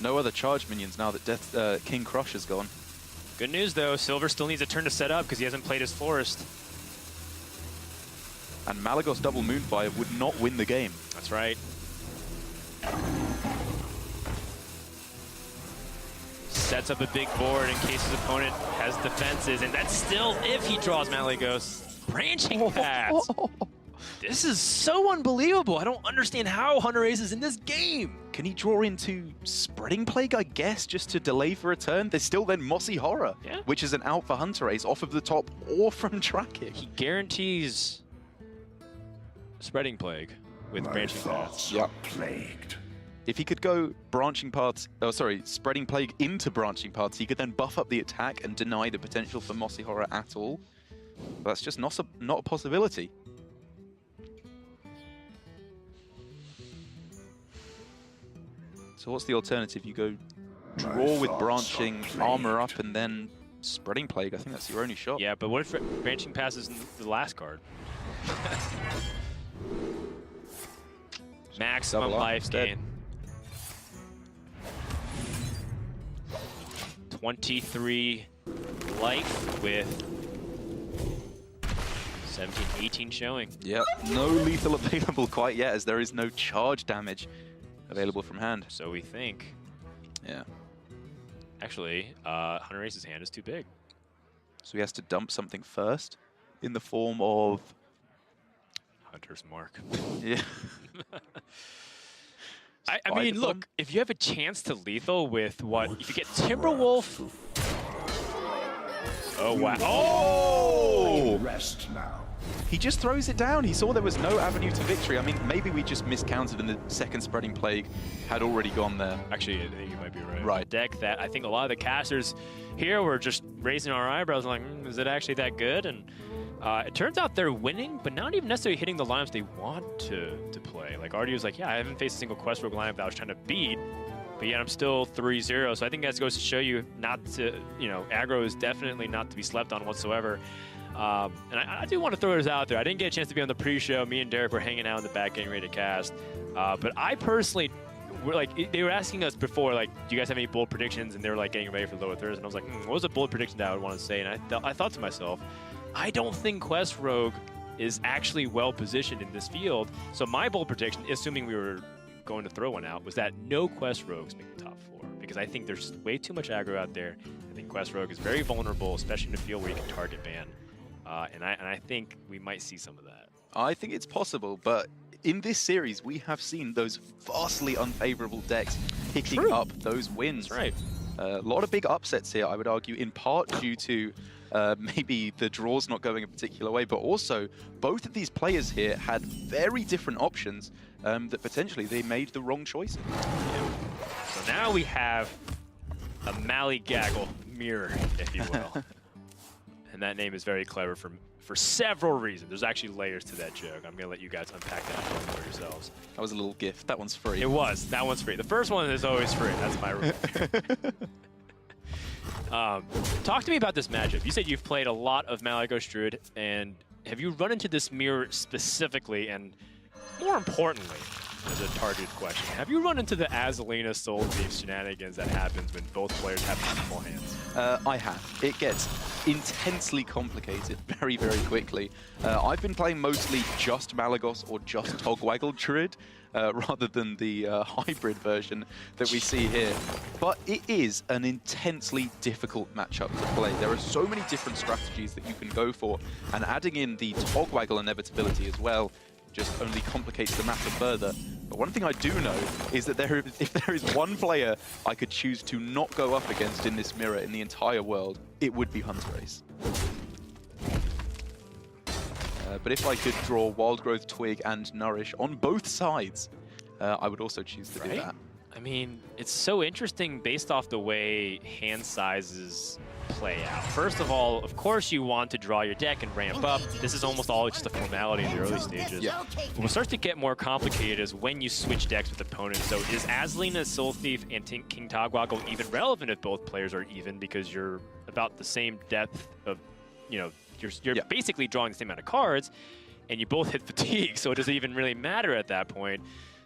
No other charge minions now that King Crush is gone. Good news though, Silver still needs a turn to set up because he hasn't played his Forest. And Malagos double Moonfire would not win the game. That's right. Sets up a big board in case his opponent has defenses, and that's still if he draws Malagos. Branching paths. This is so unbelievable. I don't understand how Hunterace is in this game. Can he draw into Spreading Plague, I guess, just to delay for a turn? There's still then Mossy Horror, which is an out for Hunterace off of the top or from tracking. He guarantees Spreading Plague with My Branching Paths. thoughts are plagued. If he could go Branching Paths, Spreading Plague into Branching Paths, he could then buff up the attack and deny the potential for Mossy Horror at all. But that's just not a possibility. So what's the alternative? You go draw with Branching, Armor up, and then Spreading Plague. I think that's your only shot. Yeah, but what if Branching passes in the last card? Maximum life gain. 23 life with 17, 18 showing. Yep, no lethal available quite yet, as there is no charge damage available from hand. So we think. Yeah. Actually, Hunterace's hand is too big. So he has to dump something first in the form of... Hunter's Mark. Yeah. I mean, look, if you have a chance to lethal with what? If you get Timberwolf. Oh, wow. Oh! Rest now. He just throws it down. He saw there was no avenue to victory. I mean, maybe we just miscounted and the second Spreading Plague had already gone there. Actually, I think you might be right. Right. Deck that I think a lot of the casters here were just raising our eyebrows like, is it actually that good? And it turns out they're winning, but not even necessarily hitting the lineups they want to play. Like, Artie was like, yeah, I haven't faced a single Quest Rogue lineup that I was trying to beat, but yet I'm still 3-0. So I think that goes to show you not to, aggro is definitely not to be slept on whatsoever. And I do want to throw this out there. I didn't get a chance to be on the pre-show. Me and Darroch were hanging out in the back getting ready to cast. But I personally, they were asking us before, like, do you guys have any bold predictions? And they were like getting ready for lower thirds. And I was like, what was a bold prediction that I would want to say? And I thought to myself, I don't think Quest Rogue is actually well positioned in this field. So my bold prediction, assuming we were going to throw one out, was that no Quest Rogues make the top 4. Because I think there's way too much aggro out there. I think Quest Rogue is very vulnerable, especially in a field where you can target ban. And I think we might see some of that. I think it's possible, but in this series, we have seen those vastly unfavorable decks picking up those wins. That's right. A lot of big upsets here, I would argue, in part due to maybe the draws not going a particular way, but also both of these players here had very different options that potentially they made the wrong choice. Yeah. So now we have a Mallygaggle mirror, if you will. And that name is very clever for several reasons. There's actually layers to that joke. I'm going to let you guys unpack that for yourselves. That was a little gift. That one's free. It was. That one's free. The first one is always free. That's my rule. Talk to me about this matchup. You said you've played a lot of Malygos Druid, and have you run into this mirror specifically, and more importantly, as a targeted question, have you run into the Azalina Soul Thief shenanigans that happens when both players have multiple hands? I have. It gets intensely complicated very, very quickly. I've been playing mostly just Malygos or just Togwaggle Druid, rather than the hybrid version that we see here. But it is an intensely difficult matchup to play. There are so many different strategies that you can go for, and adding in the Togwaggle inevitability as well just only complicates the matter further. But one thing I do know is that if there is one player I could choose to not go up against in this mirror in the entire world, it would be Hunterace. But if I could draw Wild Growth, Twig, and Nourish on both sides, I would also choose to do that. I mean, it's so interesting based off the way hand sizes play out. First of all, of course you want to draw your deck and ramp up. This is almost always just a formality in the early stages. Yeah. What starts to get more complicated is when you switch decks with opponents. So is Azalina, Soul Thief, and King Togwaggle even relevant if both players are even, because you're about the same depth of, you're basically drawing the same amount of cards, and you both hit fatigue, so it doesn't even really matter at that point.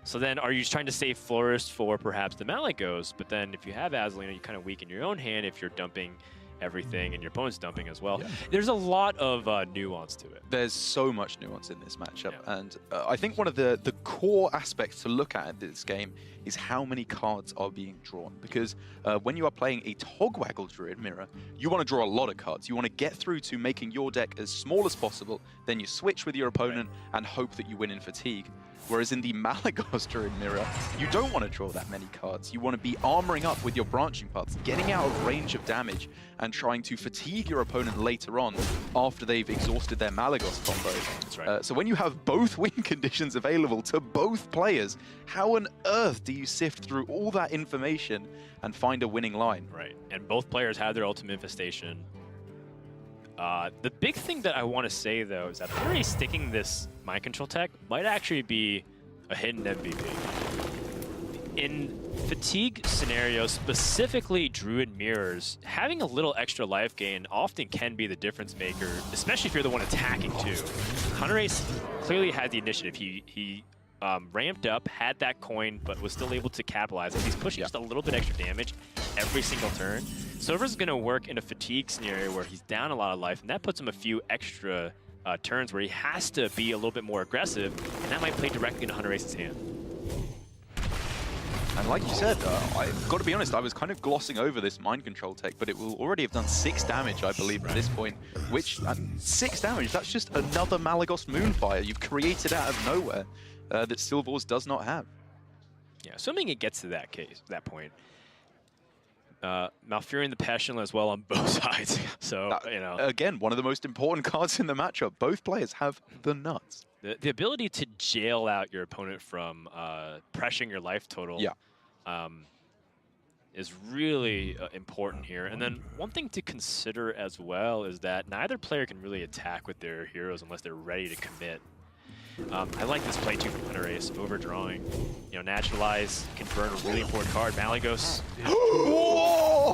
So then are you trying to save Florist for perhaps the Malygos? But then if you have Azalina, you kind of weaken your own hand if you're dumping everything and your opponent's dumping as well. Yeah. There's a lot of nuance to it. There's so much nuance in this matchup, and I think one of the core aspects to look at in this game is how many cards are being drawn, because when you are playing a Togwaggle Druid mirror, you want to draw a lot of cards. You want to get through to making your deck as small as possible, then you switch with your opponent and hope that you win in fatigue. Whereas in the Malagos during Mirror, you don't want to draw that many cards. You want to be armoring up with your branching paths, getting out of range of damage, and trying to fatigue your opponent later on after they've exhausted their Malagos combo. That's right. So when you have both win conditions available to both players, how on earth do you sift through all that information and find a winning line? Right, and both players have their ultimate infestation. The big thing that I want to say, though, is that Hunterace sticking this mind control tech might actually be a hidden MVP. In fatigue scenarios, specifically Druid Mirrors, having a little extra life gain often can be the difference maker, especially if you're the one attacking, too. Hunterace clearly had the initiative. He ramped up, had that coin, but was still able to capitalize. If he's pushing just a little bit extra damage every single turn, Silvors is going to work in a fatigue scenario where he's down a lot of life, and that puts him a few extra turns where he has to be a little bit more aggressive, and that might play directly into Hunterace's hand. And like you said, I've got to be honest, I was kind of glossing over this mind control tech, but it will already have done 6 damage, I believe, at this point. Which, 6 damage, that's just another Malagos Moonfire you've created out of nowhere that Silvors does not have. Yeah, assuming it gets to that point. Malfurion the Pestilent as well on both sides. So, you know. Again, one of the most important cards in the matchup. Both players have the nuts. The ability to jail out your opponent from pressuring your life total is really important here. And then one thing to consider as well is that neither player can really attack with their heroes unless they're ready to commit. I like this play too from Hunterace, overdrawing. You know, Naturalize can burn a really important card, Malagos.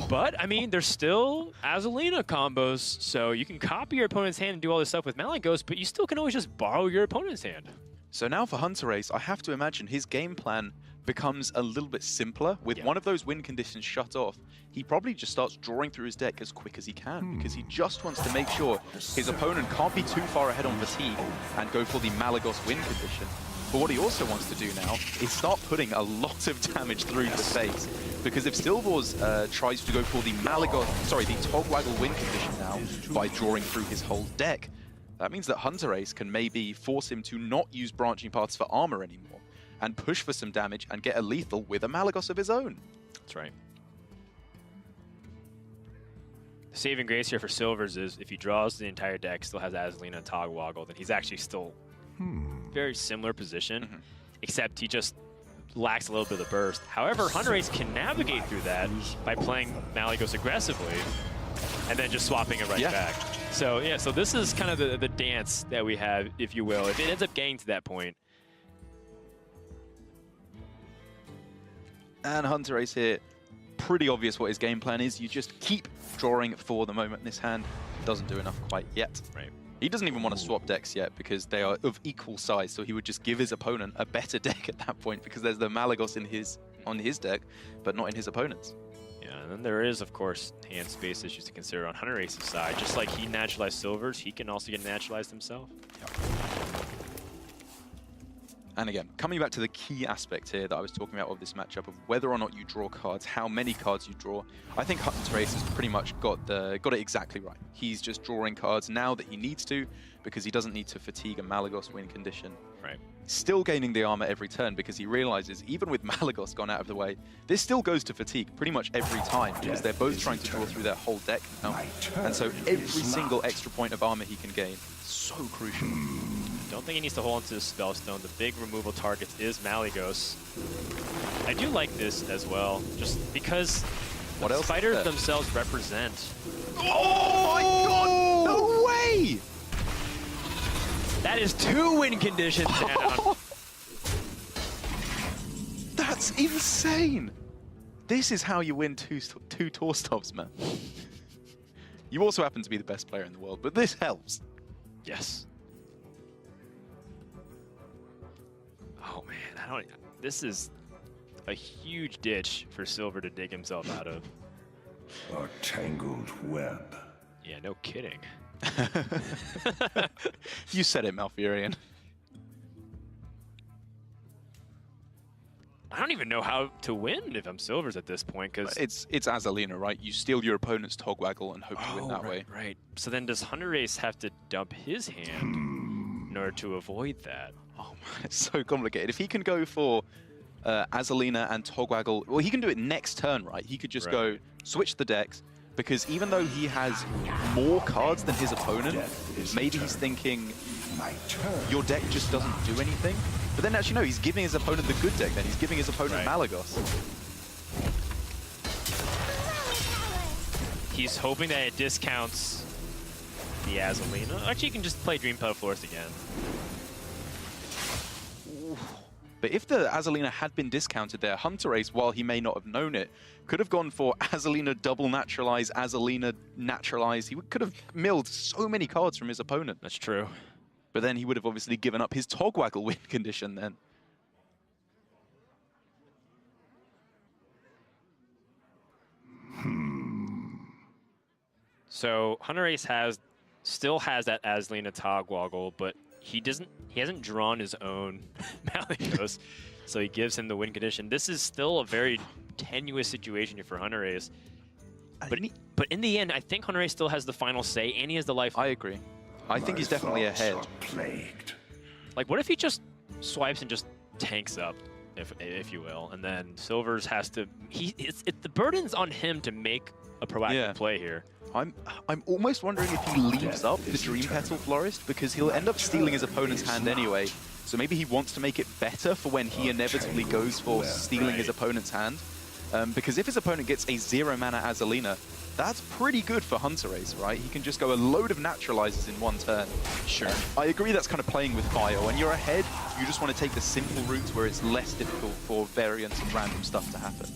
But, I mean, there's still Azalina combos, so you can copy your opponent's hand and do all this stuff with Malagos, but you still can always just borrow your opponent's hand. So now for Hunterace, I have to imagine his game plan becomes a little bit simpler. With one of those win conditions shut off, he probably just starts drawing through his deck as quick as he can because he just wants to make sure his opponent can't be too far ahead on fatigue and go for the Malagos win condition. But what he also wants to do now is start putting a lot of damage through the face, because if Silvors tries to go for the the Togwaggle win condition now by drawing through his whole deck, that means that Hunterace can maybe force him to not use branching paths for armor anymore and push for some damage and get a lethal with a Malagos of his own. That's right. The saving grace here for Silvors is if he draws the entire deck, still has Azalina and Togwaggle, then he's actually still very similar position, except he just lacks a little bit of the burst. However, Hunterace can navigate through that by playing Malagos aggressively and then just swapping it right back. So yeah, so this is kind of the dance that we have, if you will. If it ends up getting to that point. And Hunterace here, pretty obvious what his game plan is. You just keep drawing for the moment. This hand doesn't do enough quite yet. Right. He doesn't even want to swap decks yet because they are of equal size, so he would just give his opponent a better deck at that point because there's the Malagos on his deck, but not in his opponent's. Yeah, and then there is, of course, hand space issues to consider on Hunterace's side. Just like he naturalized Silvors, he can also get naturalized himself. Yep. And again, coming back to the key aspect here that I was talking about of this matchup of whether or not you draw cards, how many cards you draw, I think Hunterace has pretty much got it exactly right. He's just drawing cards now that he needs to because he doesn't need to fatigue a Malagos win condition. Right. Still gaining the armor every turn because he realizes even with Malagos gone out of the way, this still goes to fatigue pretty much every time because they're both trying to draw through their whole deck now. And so every single extra point of armor he can gain, so crucial. Don't think he needs to hold onto the Spellstone. The big removal target is Malagos. I do like this as well, just because what else spiders themselves represent. Oh my god! No way! That is 2 win conditions down. That's insane! This is how you win two tour stops, man. You also happen to be the best player in the world, but this helps. Yes. Oh man, this is a huge ditch for Silver to dig himself out of. A tangled web. Yeah, no kidding. You said it, Malfurion. I don't even know how to win if I'm Silvors at this point, because it's Azalina, right? You steal your opponent's Togwaggle and hope to win that way. Right. So then does Hunterace have to dump his hand in order to avoid that? Oh man, it's so complicated. If he can go for Azalina and Togwaggle, well, he can do it next turn, right? He could just go switch the decks, because even though he has more cards than his opponent, maybe he's thinking your deck just doesn't do anything. But then actually no, he's giving his opponent the good deck then. He's giving his opponent Malagos. He's hoping that it discounts the Azalina. Actually, you can just play Dream Petal Florist again. But if the Azalina had been discounted there, Hunterace, while he may not have known it, could have gone for Azalina double naturalize, Azalina naturalize. He could have milled so many cards from his opponent. That's true. But then he would have obviously given up his Togwaggle win condition then. So Hunterace still has that Azalina Togwaggle, but he hasn't drawn his own Malagos, so he gives him the win condition. This is still a very tenuous situation here for Hunterace. But in the end, I think Hunterace still has the final say, and he has the life. I agree. I think he's definitely ahead. Like, what if he just swipes and just tanks up, if you will, and then Silvors has to. The burden's on him to make a proactive play here. I'm almost wondering if he leaves up the Dream Petal Florist, because he'll end up stealing his opponent's hand anyway. So maybe he wants to make it better for when he inevitably goes for stealing his opponent's hand. Because if his opponent gets a 0-mana Azalina, that's pretty good for Hunterace, right? He can just go a load of naturalizers in one turn. Sure. I agree that's kind of playing with fire. When you're ahead, you just want to take the simple route where it's less difficult for variants and random stuff to happen.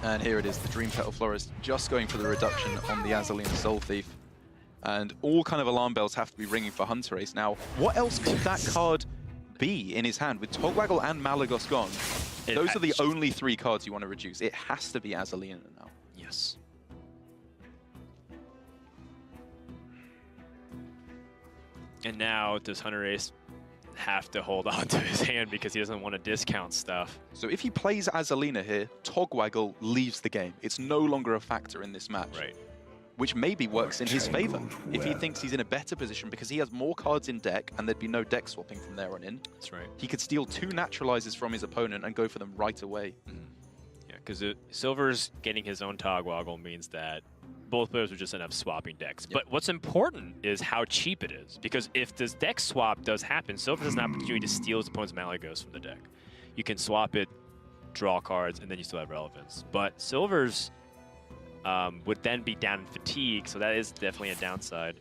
And here it is, the Dream Petal Florist just going for the reduction on the Azalina Soul Thief. And all kind of alarm bells have to be ringing for Hunterace. Now, what else could that card be in his hand? With Togwaggle and Malagos gone, those are the only 3 cards you want to reduce. It has to be Azalina now. Yes. And now, does Hunterace have to hold on to his hand because he doesn't want to discount stuff? So if he plays Azalina here, Togwaggle leaves the game. It's no longer a factor in this match. Right. Which maybe works in his favor if he thinks he's in a better position, because he has more cards in deck and there'd be no deck swapping from there on in. That's right. He could steal 2 naturalizers from his opponent and go for them right away. Yeah, because Silvors getting his own Togwaggle means that both players would just end up swapping decks. But what's important is how cheap it is, because if this deck swap does happen, Silvors has an opportunity to steal his opponent's Malagos from the deck. You can swap it, draw cards, and then you still have relevance. But Silvors would then be down in fatigue, so that is definitely a downside.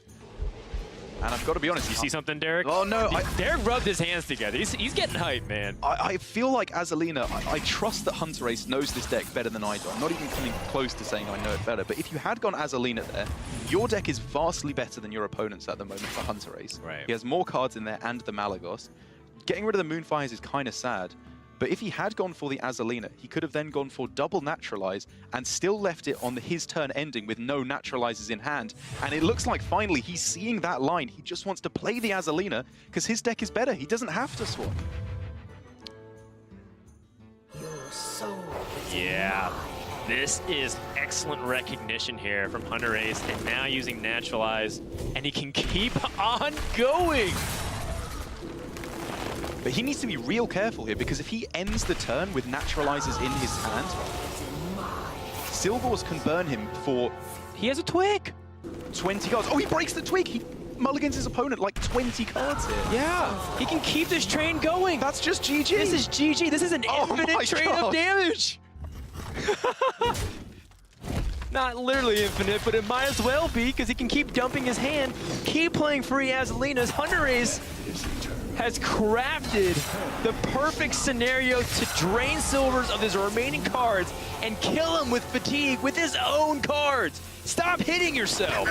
And I've got to be honest. You see something, Darroch? Oh, no. Derek rubbed his hands together. He's getting hyped, man. I feel like Azalina, I trust that Hunterace knows this deck better than I do. I'm not even coming close to saying I know it better. But if you had gone Azalina there, your deck is vastly better than your opponent's at the moment for Hunterace. Right. He has more cards in there and the Malagos. Getting rid of the Moonfires is kind of sad. But if he had gone for the Azalina, he could have then gone for double naturalize and still left it on his turn ending with no naturalizers in hand. And it looks like finally he's seeing that line. He just wants to play the Azalina because his deck is better. He doesn't have to swap. Your soul Yeah, this is excellent recognition here from Hunterace, and now using naturalize, and he can keep on going. But he needs to be real careful here, because if he ends the turn with naturalizers in his hand, Silvors can burn him for... He has a twig. 20 cards. Oh, he breaks the twig. He mulligans his opponent like 20 cards here. Yeah, he can keep this train going. That's just GG. This is GG. This is an infinite train of damage. Not literally infinite, but it might as well be, because he can keep dumping his hand, keep playing free Azalinas. Hunterace has crafted the perfect scenario to drain Silvors of his remaining cards and kill him with fatigue with his own cards. Stop hitting yourself.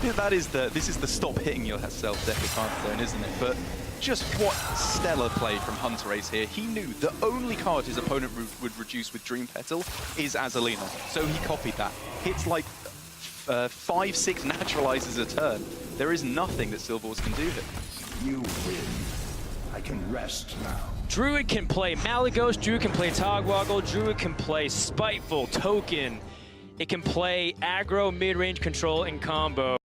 This is the stop hitting yourself deck of Hearthstone, isn't it? But just what stellar play from Hunterace here. He knew the only card his opponent would reduce with Dream Petal is Azalina, so he copied that. Hits like 5-6 naturalizers a turn. There is nothing that Silvors can do here. You win. I can rest now. Druid can play Malagos, Druid can play Togwaggle, Druid can play Spiteful, Token. It can play aggro, mid-range control, and combo.